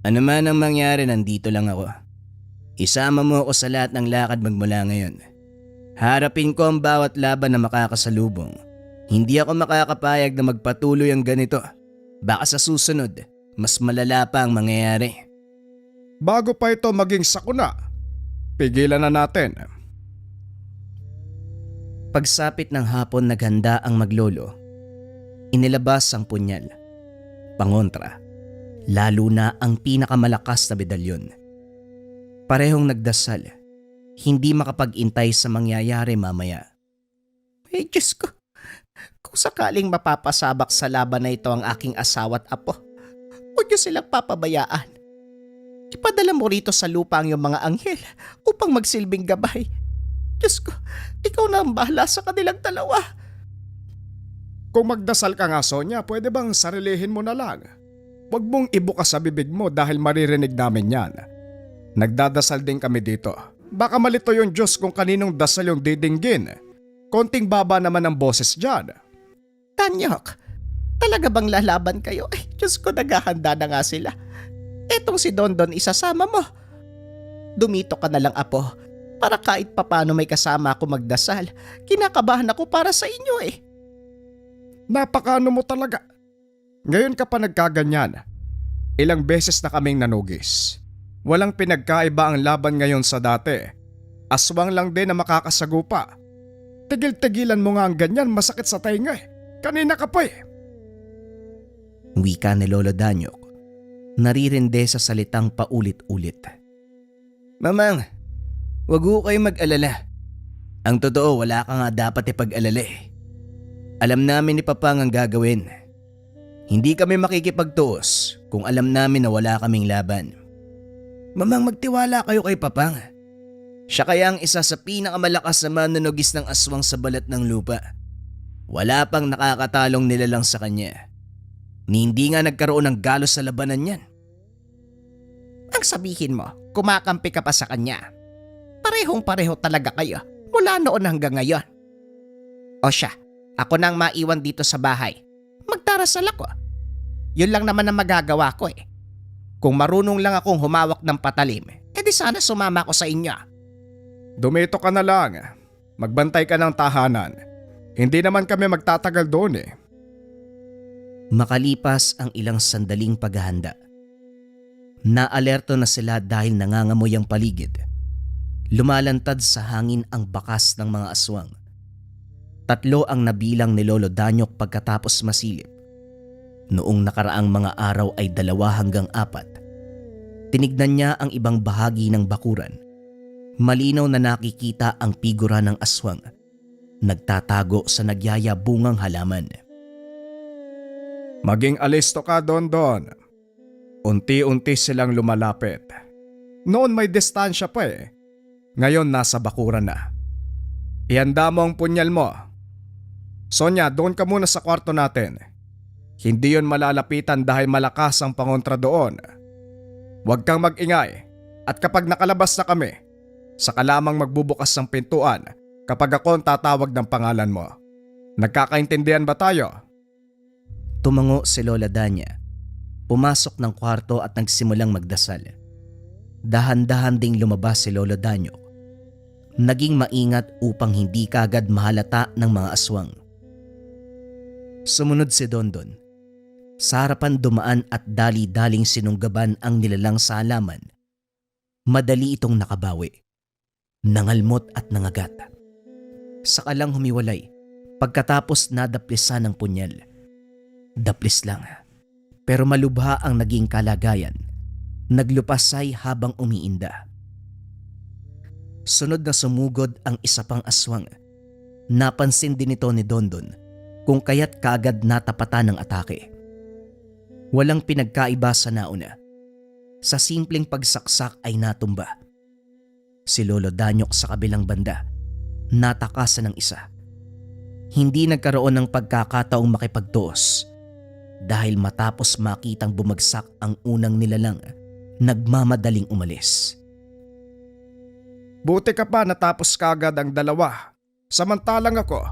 ano man ang mangyari nandito lang ako. Isama mo ako sa lahat ng lakad magmula ngayon. Harapin ko ang bawat laban na makakasalubong. Hindi ako makakapayag na magpatuloy ang ganito. Baka sa susunod, mas malala pa ang mangyayari. Bago pa ito maging sakuna, pigilan na natin. Pagsapit ng hapon naghanda ang maglolo. Inilabas ang punyal. Pangontra, lalo na ang pinakamalakas na medalyon. Parehong nagdasal, hindi makapag-intay sa mangyayari mamaya. Eh Diyos ko, kung sakaling mapapasabak sa laban na ito ang aking asawa at apo, huwag niyo silang papabayaan. Ipadala mo rito sa lupa ang iyong mga anghel upang magsilbing gabay. Diyos ko, ikaw na ang bahala sa kanilang dalawa. Kung magdasal ka nga, Sonia, pwede bang sarilihin mo na lang? Huwag mong ibukas sa bibig mo dahil maririnig namin yan. Nagdadasal din kami dito. Baka malito yung Diyos kung kaninong dasal yung didinggin. Konting baba naman ang boses dyan. Tanyok, talaga bang lalaban kayo? Ay, Diyos ko, naghahanda na nga sila. Etong si Dondon isasama mo. Dumito ka na lang, apo, para kahit papano may kasama ako magdasal. Kinakabahan ako para sa inyo eh. Napakaano mo talaga. Ngayon ka pa nagkaganyan. Ilang beses na kaming nanugis. Walang pinagkaiba ang laban ngayon sa dati. Aswang lang din na makakasagupa. Tigil-tigilan mo nga ang ganyan, masakit sa tainga eh. Kanina ka pa eh. Wika ni Lolo Danyok, naririnde sa salitang paulit-ulit. Mamang, wag ho kayo mag-alala. Ang totoo, wala ka nga dapat ipag-alala eh. Alam namin ni Papang ang gagawin. Hindi kami makikipagtuos kung alam namin na wala kaming laban. Mamang, magtiwala kayo kay Papang. Siya kaya ang isa sa pinakamalakas na manunugis ng aswang sa balat ng lupa. Wala pang nakakatalong nilalang sa kanya. Ni hindi nga nagkaroon ng galos sa labanan niyan. Ang sabihin mo, kumakampi ka pa sa kanya. Parehong-pareho talaga kayo mula noon hanggang ngayon. O siya, ako nang maiwan dito sa bahay. Magdarasal ako. Yun lang naman ang magagawa ko eh. Kung marunong lang akong humawak ng patalim, edi sana sumama ko sa inyo. Dumito ka na lang. Magbantay ka ng tahanan. Hindi naman kami magtatagal doon eh. Makalipas ang ilang sandaling paghahanda. Naalerto na sila dahil nangangamoy ang paligid. Lumalantad sa hangin ang bakas ng mga aswang. 3 ang nabilang ni Lolo Danyok pagkatapos masilip. Noong nakaraang mga araw ay 2 hanggang 4. Tinignan niya ang ibang bahagi ng bakuran. Malinaw na nakikita ang figura ng aswang. Nagtatago sa nagyayabungang halaman. Maging alisto ka, Dondon. Unti-unti silang lumalapit. Noon may distansya pa eh. Ngayon nasa bakuran na. Ihanda mo ang punyal mo. Sonia, doon ka muna sa kwarto natin. Hindi yon malalapitan dahil malakas ang pangontra doon. Huwag kang mag-ingay at kapag nakalabas na kami, saka lamang magbubukas ng pintuan kapag ako ang tatawag ng pangalan mo. Nagkakaintindihan ba tayo? Tumango si Lola Danya. Pumasok ng kwarto at nagsimulang magdasal. Dahan-dahan ding lumabas si Lolo Danyok. Naging maingat upang hindi kagad mahalata ng mga aswang. Sumunod si Dondon. Sa harapan dumaan at dali-daling sinunggaban ang nilalang sa halaman. Madali itong nakabawi. Nangalmot at nangagat. Saka lang humiwalay pagkatapos nadaplisan ng punyal. Daplis lang, pero malubha ang naging kalagayan. Naglupasay habang umiinda. Sunod na sumugod ang isa pang aswang. Napansin din ito ni Dondon kung kaya't kaagad natapatan ng atake. Walang pinagkaiba sa nauna. Sa simpleng pagsaksak ay natumba. Si Lolo Danyok sa kabilang banda, natakasan ng isa. Hindi nagkaroon ng pagkakataong makipagtuos dahil matapos makitang bumagsak ang unang nilalang, nagmamadaling umalis. Buti ka pa natapos kagad ang dalawa. Samantalang ako,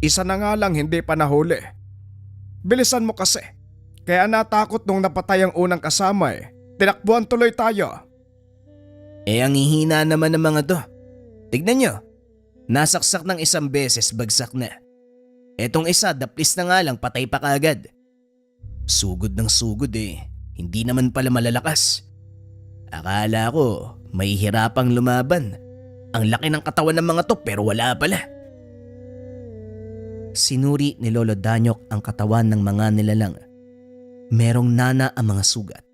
isa na nga lang hindi pa nahuli. Bilisan mo kasi. Kaya natakot nung napatay ang unang kasama eh. Tinakbuhan tuloy tayo. Ang hihina naman ng mga to. Tignan nyo, nasaksak ng isang beses, bagsak na. Etong isa, daplis na nga lang, patay pa kaagad. Sugod ng sugod eh, hindi naman pala malalakas. Akala ko, may hirapang lumaban. Ang laki ng katawan ng mga to pero wala pala. Sinuri ni Lolo Danyok ang katawan ng mga nilalang. Merong nana ang mga sugat.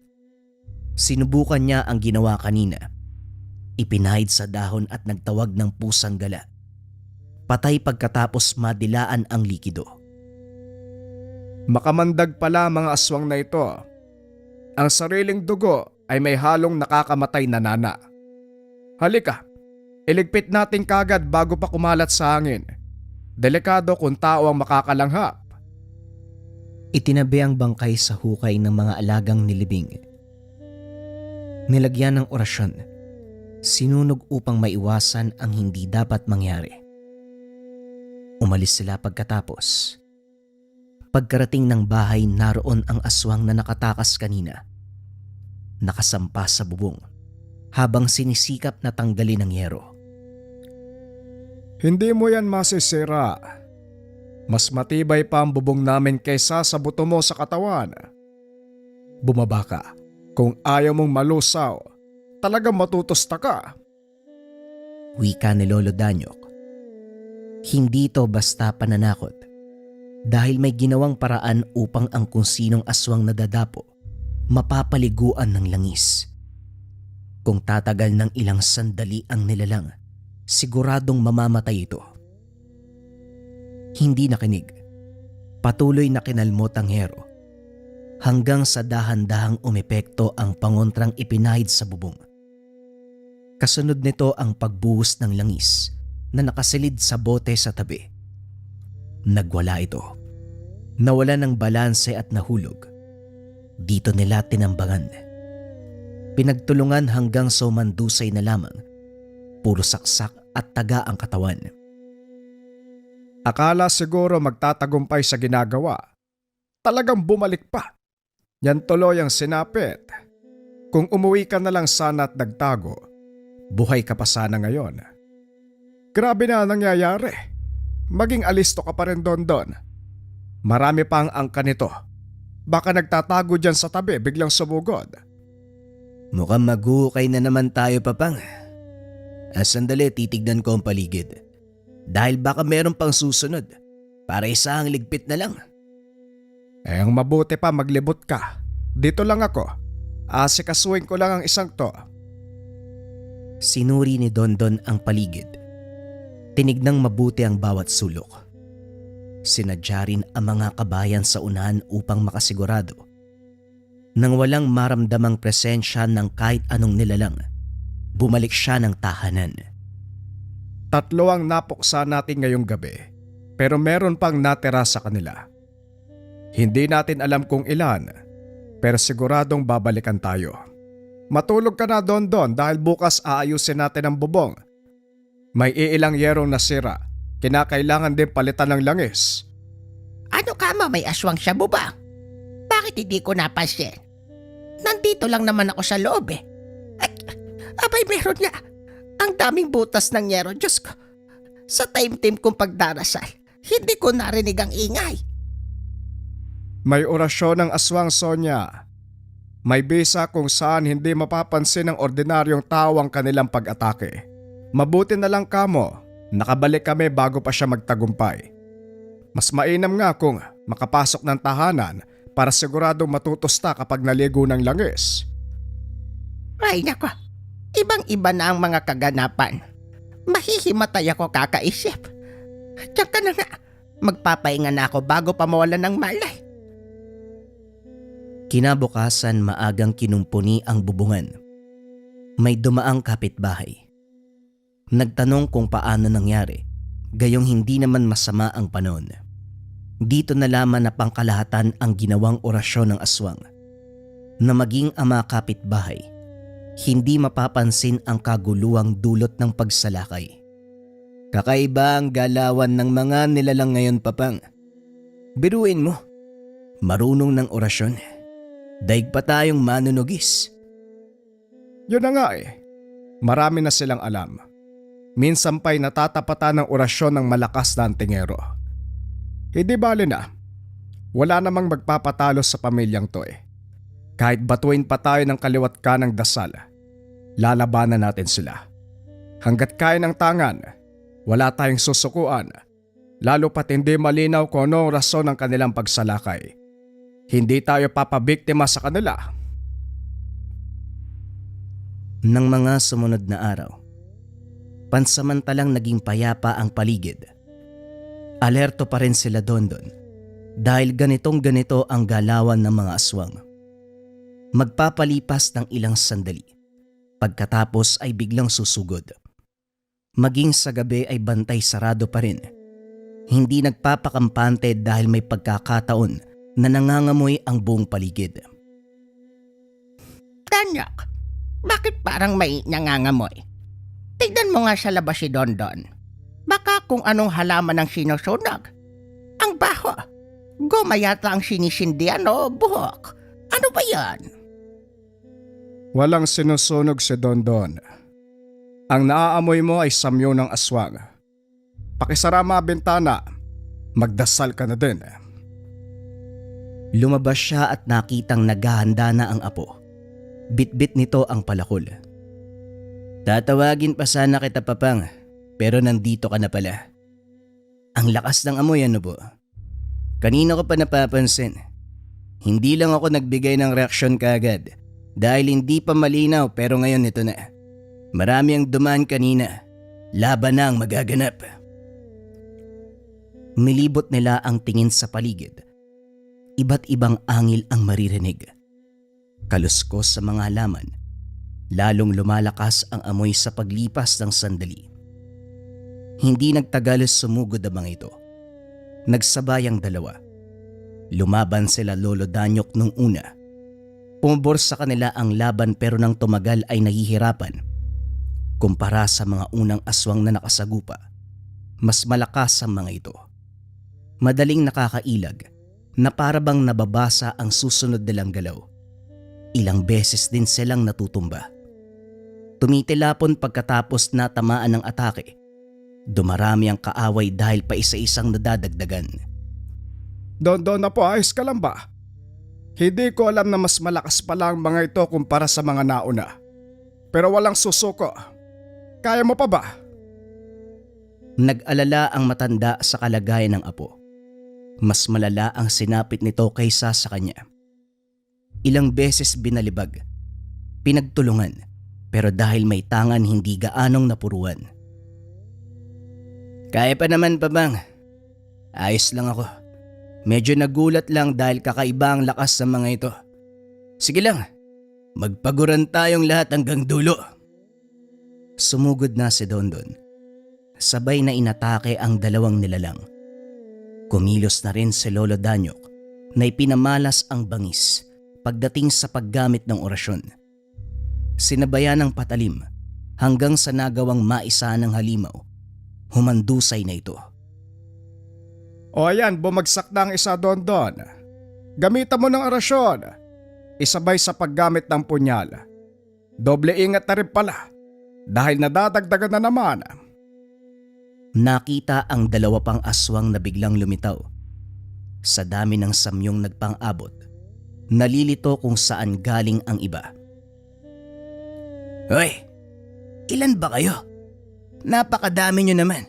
Sinubukan niya ang ginawa kanina. Ipinahid sa dahon at nagtawag ng pusang gala. Patay pagkatapos madilaan ang likido. Makamandag pala mga aswang na ito. Ang sariling dugo ay may halong nakakamatay na nana. Halika, iligpit natin kagad bago pa kumalat sa hangin. Delikado kung tao ang makakalanghap. Itinabi ang bangkay sa hukay ng mga alagang nilibing. Nilagyan ng orasyon. Sinunog upang maiwasan ang hindi dapat mangyari. Umalis sila pagkatapos. Pagkarating ng bahay, naroon ang aswang na nakatakas kanina. Nakasampa sa bubong habang sinisikap na tanggalin ang yero. Hindi mo yan masisira. Mas matibay pa ang bubong namin kaysa sa buto mo sa katawan. Bumaba ka. Kung ayaw mong malusaw, talagang matutusta ka. Wika ni Lolo Danyok. Hindi ito basta pananakot. Dahil may ginawang paraan upang ang kung sinong aswang nadadapo, mapapaliguan ng langis. Kung tatagal ng ilang sandali ang nilalang, siguradong mamamatay ito. Hindi nakinig. Patuloy na kinalmot ang hero. Hanggang sa dahan-dahang umepekto ang pangontrang ipinahid sa bubong. Kasunod nito ang pagbuhos ng langis na nakasilid sa bote sa tabi. Nagwala ito. Nawala ng balanse at nahulog. Dito nila tinambangan. Pinagtulungan hanggang sa umandusay na lamang. Puro saksak at taga ang katawan. Akala siguro magtatagumpay sa ginagawa. Talagang bumalik pa. Yan tuloy ang sinapit. Kung umuwi ka na lang sana at nagtago, buhay ka pa sana ngayon. Grabe na nangyayari. Maging alisto ka pa rin doon. Marami pa ang angka nito. Baka nagtatago dyan sa tabi, biglang sumugod. Mukhang maghuhukay na naman tayo, Papang. Sandali, titignan ko ang paligid. Dahil baka meron pang susunod. Para isang ligpit na lang. Ang mabuti pa maglibot ka. Dito lang ako. Asikasuhin ko lang ang isang to. Sinuri ni Dondon ang paligid. Tinignang mabuti ang bawat sulok. Sinadya rin ang mga kabayan sa unahan upang makasigurado. Nang walang maramdamang presensya ng kahit anong nilalang, bumalik siya ng tahanan. 3 ang napuksa natin ngayong gabi, pero meron pang natira sa kanila. Hindi natin alam kung ilan, pero siguradong babalikan tayo. Matulog ka na Dondon dahil bukas aayusin natin ang bubong. May iilang yerong nasira, kinakailangan din palitan ng langis. Ano ka ma, may aswang shabu ba? Bakit hindi ko napansin? Nandito lang naman ako sa loob eh. At, abay meron nga. Ang daming butas ng yero, Diyos ko. Sa time-time kong pagdarasal, hindi ko narinig ang ingay. May orasyon ng aswang, Sonya. May bisa kung saan hindi mapapansin ng ordinaryong tao ang kanilang pag-atake. Mabuti na lang kamo, nakabalik kami bago pa siya magtagumpay. Mas mainam nga kung makapasok ng tahanan para siguradong matutusta kapag naligo ng langis. Ay nako, ibang-iba na ang mga kaganapan. Mahihimatay ako kakaisip. Diyan ka na nga, magpapahinga na ako bago pa mawalan ng malay. Kinabukasan maagang kinumpuni ang bubungan. May dumaang kapitbahay. Nagtanong kung paano nangyari, gayong hindi naman masama ang panahon. Dito nalaman na pangkalahatan ang ginawang orasyon ng aswang. Na maging ang mga kapitbahay, hindi mapapansin ang kaguluhang dulot ng pagsalakay. Kakaiba ang galawan ng mga nilalang ngayon, Papang. Biruin mo, marunong ng orasyon. Daig pa tayong manunugis. Yun na nga eh. Marami na silang alam. Minsan pa'y natatapatan ng orasyon ng malakas na antingero. Hindi bali na. Wala namang magpapatalo sa pamilyang to eh. Kahit batuin pa tayo ng kaliwat kanang dasal, lalabanan natin sila. Hanggat kaya ng tangan, wala tayong susukuan. Lalo pat hindi malinaw kung ano ang rason ng kanilang pagsalakay. Hindi tayo papabiktima sa kanila. Nang mga sumunod na araw, pansamantalang naging payapa ang paligid. Alerto pa rin sila Dondon dahil ganitong-ganito ang galawan ng mga aswang. Magpapalipas ng ilang sandali, pagkatapos ay biglang susugod. Maging sa gabi ay bantay sarado pa rin. Hindi nagpapakampante dahil may pagkakataon na nangangamoy ang buong paligid. Danyak, bakit parang may nangangamoy? Tignan mo nga sa labas si Dondon. Baka kung anong halaman ang sinusunog. Ang baho. Goma yata ang sinisindihan o buhok. Ano ba yan? Walang sinusunog si Dondon. Ang naaamoy mo ay samyo ng aswang. Pakisara mga bintana. Magdasal ka na din. Lumabas siya at nakitang naghahanda na ang apo. Bitbit nito ang palakol. Tatawagin pa sana kita, Papang, pero nandito ka na pala. Ang lakas ng amoy, ano po? Kanina ko pa napapansin. Hindi lang ako nagbigay ng reaksyon kaagad dahil hindi pa malinaw, pero ngayon ito na. Marami ang dumaan kanina. Laban na ang magaganap. Milibot nila ang tingin sa paligid. Iba't ibang angil ang maririnig. Kaluskos sa mga halaman. Lalong lumalakas ang amoy sa paglipas ng sandali. Hindi nagtagal sumugod ang mga ito. Nagsabay ang dalawa. Lumaban sila Lolo Danyok nung una. Pumubor sa kanila ang laban pero nang tumagal ay nahihirapan. Kumpara sa mga unang aswang na nakasagupa, mas malakas ang mga ito. Madaling nakakailag na parabang nababasa ang susunod nilang galaw. Ilang beses din silang natutumba. Tumitilapon pagkatapos na tamaan ng atake. Dumarami ang kaaway dahil pa isa-isang nadadagdagan. Dondon na po, ayos ka lang ba? Hindi ko alam na mas malakas pala ang mga ito kumpara sa mga nauna. Pero walang susuko. Kaya mo pa ba? Nag-alala ang matanda sa kalagayan ng apo. Mas malala ang sinapit nito kaysa sa kanya. Ilang beses binalibag, pinagtulungan, pero dahil may tangan hindi gaanong napuruan. Kaya pa naman, Papang. Ayos lang ako. Medyo nagulat lang dahil kakaiba ang lakas ng mga ito. Sige lang, magpaguran tayong lahat hanggang dulo. Sumugod na si Dondon. Sabay na inatake ang dalawang nilalang. Kumilos na rin si Lolo Danyok na ipinamalas ang bangis pagdating sa paggamit ng orasyon. Sinabayan ng patalim hanggang sa nagawang maisa ng halimaw. Humandusay na ito. O ayan, bumagsak na ang isa Dondon. Gamitan mo ng orasyon. Isabay sa paggamit ng punyal. Doble ingat na rin pala dahil nadadagdagan na naman. Nakita ang dalawa pang aswang na biglang lumitaw. Sa dami ng samyong nagpang-abot, nalilito kung saan galing ang iba. Hoy! Ilan ba kayo? Napakadami nyo naman.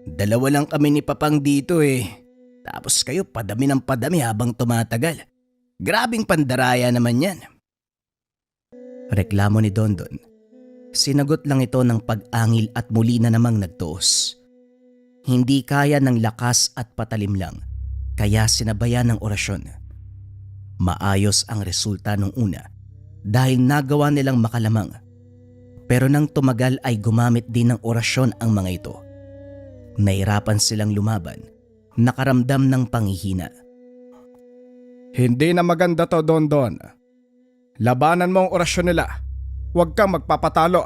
Dalawa lang kami ni Papang dito eh. Tapos kayo padami ng padami habang tumatagal. Grabing pandaraya naman yan. Reklamo ni Dondon. Sinagot lang ito ng pag-angil at muli na namang nagtuos. Hindi kaya ng lakas at patalim lang, kaya sinabayan ng orasyon. Maayos ang resulta nung una dahil nagawa nilang makalamang. Pero nang tumagal ay gumamit din ng orasyon ang mga ito. Nahirapan silang lumaban, nakaramdam ng panghihina. Hindi na maganda to, Dondon. Labanan mo ang orasyon nila. Huwag kang magpapatalo.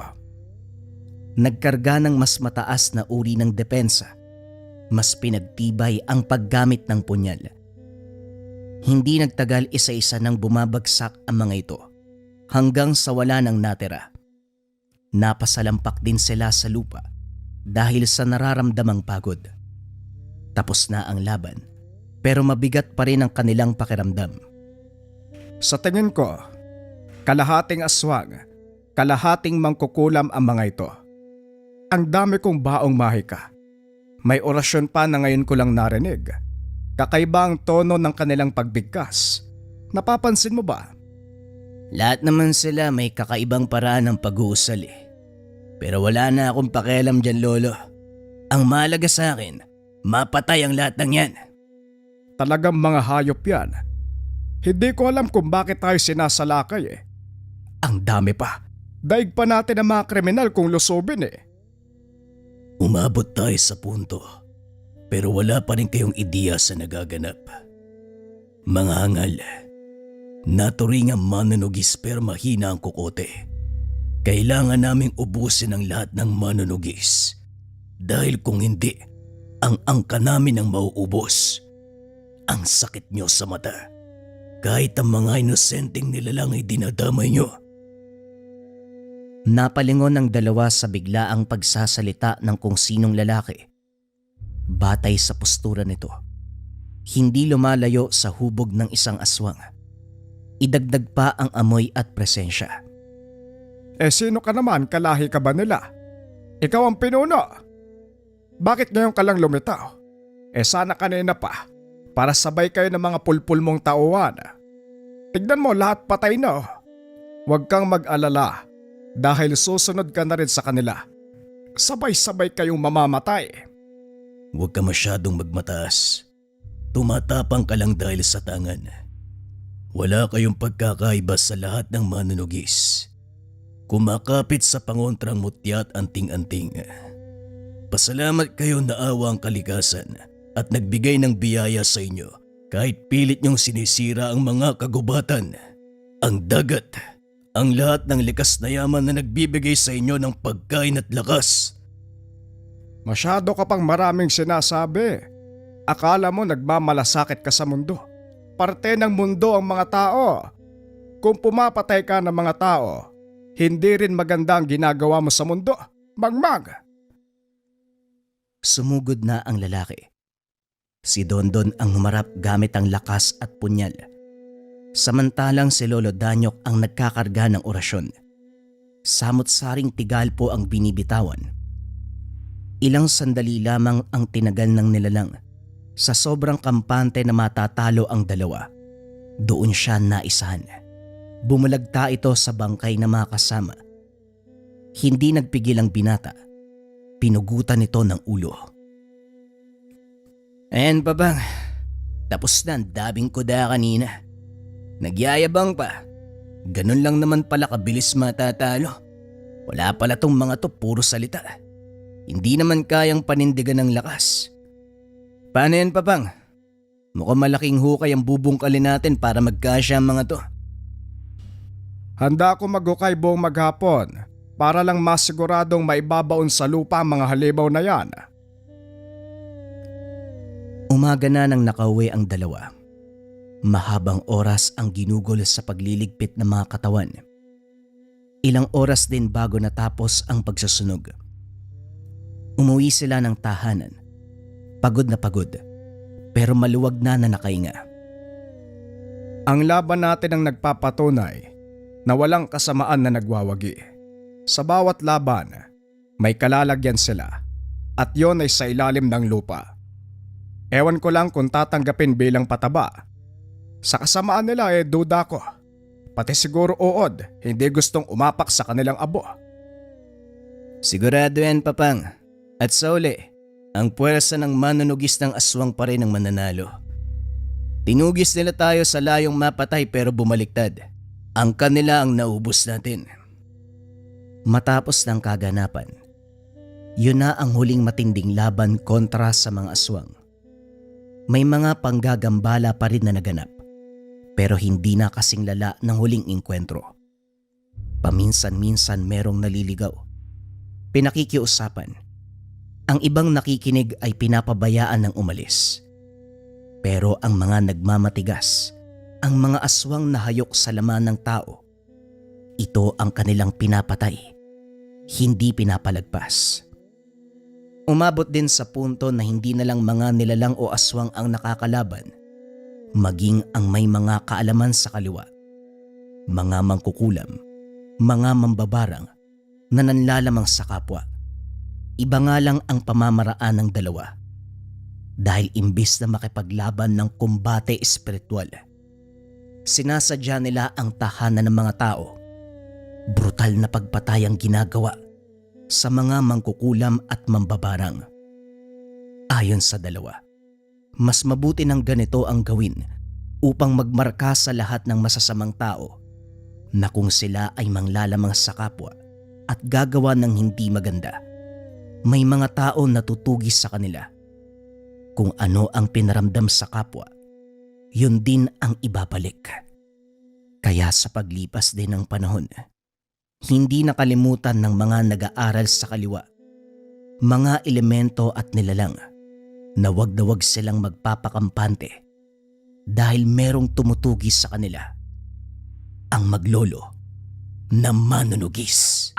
Nagkarga ng mas mataas na uri ng depensa. Mas pinagtibay ang paggamit ng punyal. Hindi nagtagal isa-isa nang bumabagsak ang mga ito hanggang sa wala nang natira. Napasalampak din sila sa lupa dahil sa nararamdamang pagod. Tapos na ang laban pero mabigat pa rin ang kanilang pakiramdam. Sa tingin ko, kalahating aswang, kalahating mangkukulam ang mga ito. Ang dami kong baong mahika. May orasyon pa na ngayon ko lang narinig. Kakaiba ang tono ng kanilang pagbigkas. Napapansin mo ba? Lahat naman sila may kakaibang paraan ng pag-uusal eh. Pero wala na akong pakialam dyan, Lolo. Ang mahalaga sa akin, mapatay ang lahat ng yan. Talagang mga hayop yan. Hindi ko alam kung bakit tayo sinasalakay eh. Ang dami pa. Daig pa natin ang mga kriminal kung lusubin eh. Umabot tayo sa punto, pero wala pa rin kayong ideya sa nagaganap. Mga hangal, naturingang manunugis pero mahina ang kukote. Kailangan naming ubusin ang lahat ng manunugis. Dahil kung hindi, ang angka namin ang mauubos. Ang sakit nyo sa mata. Kahit ang mga inosenteng nilalang ay dinadamay nyo. Napalingon ng dalawa sa biglaang pagsasalita ng kung sinong lalaki. Batay sa postura nito, hindi lumalayo sa hubog ng isang aswang. Idagdag pa ang amoy at presensya. Eh sino ka naman, kalahi ka ba nila? Ikaw ang pinuno. Bakit ngayon ka lang lumitaw? Eh sana kanina pa, para sabay kayo ng mga pulpul mong tauhan. Tignan mo, lahat patay na. Huwag kang mag-alala dahil susunod ka na rin sa kanila. Sabay-sabay kayong mamamatay. Huwag ka masyadong magmataas. Tumatapang ka lang dahil sa tangan. Wala kayong pagkakaiba sa lahat ng manunugis. Kumakapit sa pangontrang mutya at anting-anting. Pasalamat kayo na awa ang kalikasan at nagbigay ng biyaya sa inyo kahit pilit niyong sinisira ang mga kagubatan. Ang dagat, ang lahat ng likas na yaman na nagbibigay sa inyo ng pagkain at lakas. Masyado ka pang maraming sinasabi. Akala mo nagmamalasakit ka sa mundo. Parte ng mundo ang mga tao. Kung pumapatay ka ng mga tao, hindi rin maganda ang ginagawa mo sa mundo. Magmag! Sumugod na ang lalaki. Si Dondon ang humarap gamit ang lakas at punyal. Samantalang si Lolo Danyok ang nagkakarga ng orasyon. Samot-saring tigal po ang binibitawan. Ilang sandali lamang ang tinagal ng nilalang. Sa sobrang kampante na matatalo ang dalawa, doon siya naisahan. Bumulagta ito sa bangkay na mga kasama. Hindi nagpigil ang binata. Pinugutan ito ng ulo. Ayan pa bang, tapos na ang dabing kuda kanina. Nagyayabang pa. Ganun lang naman pala kabilis matatalo. Wala pala tong mga to, puro salita. Hindi naman kayang panindigan ng lakas. Paano yan, Papang? Mukhang malaking hukay ang bubungkalin natin para magkasya ang mga to. Handa ako maghukay buong maghapon para lang masiguradong maibabaon sa lupa ang mga halimaw na yan. Umaga na nang nakauwi ang dalawa. Mahabang oras ang ginugol sa pagliligpit ng mga katawan. Ilang oras din bago natapos ang pagsusunog. Umuwi sila ng tahanan. Pagod na pagod, pero maluwag na nakahinga. Ang laban natin ang nagpapatunay na walang kasamaan na nagwawagi. Sa bawat laban, may kalalagyan sila at yon ay sa ilalim ng lupa. Ewan ko lang kung tatanggapin bilang pataba. Sa kasamaan nila duda ko. Pati siguro uod, hindi gustong umapak sa kanilang abo. Sigurado yan, Papang. At sa uli, ang puwersa ng manunugis ng aswang pa rin ang mananalo. Tinugis nila tayo sa layong mapatay pero bumaliktad. Ang kanila ang naubos natin. Matapos ng kaganapan, yun na ang huling matinding laban kontra sa mga aswang. May mga panggagambala pa rin na naganap. Pero hindi na kasing lala ng huling inkwentro. Paminsan-minsan merong naliligaw. Pinakikiusapan. Ang ibang nakikinig ay pinapabayaan ng umalis. Pero ang mga nagmamatigas, ang mga aswang na hayok sa laman ng tao, ito ang kanilang pinapatay, hindi pinapalagpas. Umabot din sa punto na hindi na lang mga nilalang o aswang ang nakakalaban, maging ang may mga kaalaman sa kaliwa, mga mangkukulam, mga mambabarang na nanlalamang sa kapwa. Iba nga lang ang pamamaraan ng dalawa. Dahil imbis na makipaglaban ng kumbate espiritual, sinasadya nila ang tahanan ng mga tao. Brutal na pagpatay ang ginagawa sa mga mangkukulam at mambabarang. Ayon sa dalawa, mas mabuti ng ganito ang gawin upang magmarka sa lahat ng masasamang tao na kung sila ay manglalamang sa kapwa at gagawa ng hindi maganda, may mga tao na tutugis sa kanila. Kung ano ang pinaramdam sa kapwa, yun din ang ibabalik. Kaya sa paglipas din ng panahon, hindi nakalimutan ng mga nag-aaral sa kaliwa, mga elemento at nilalang, na wag na wag silang magpapakampante dahil merong tumutugis sa kanila, ang maglolo na manunugis.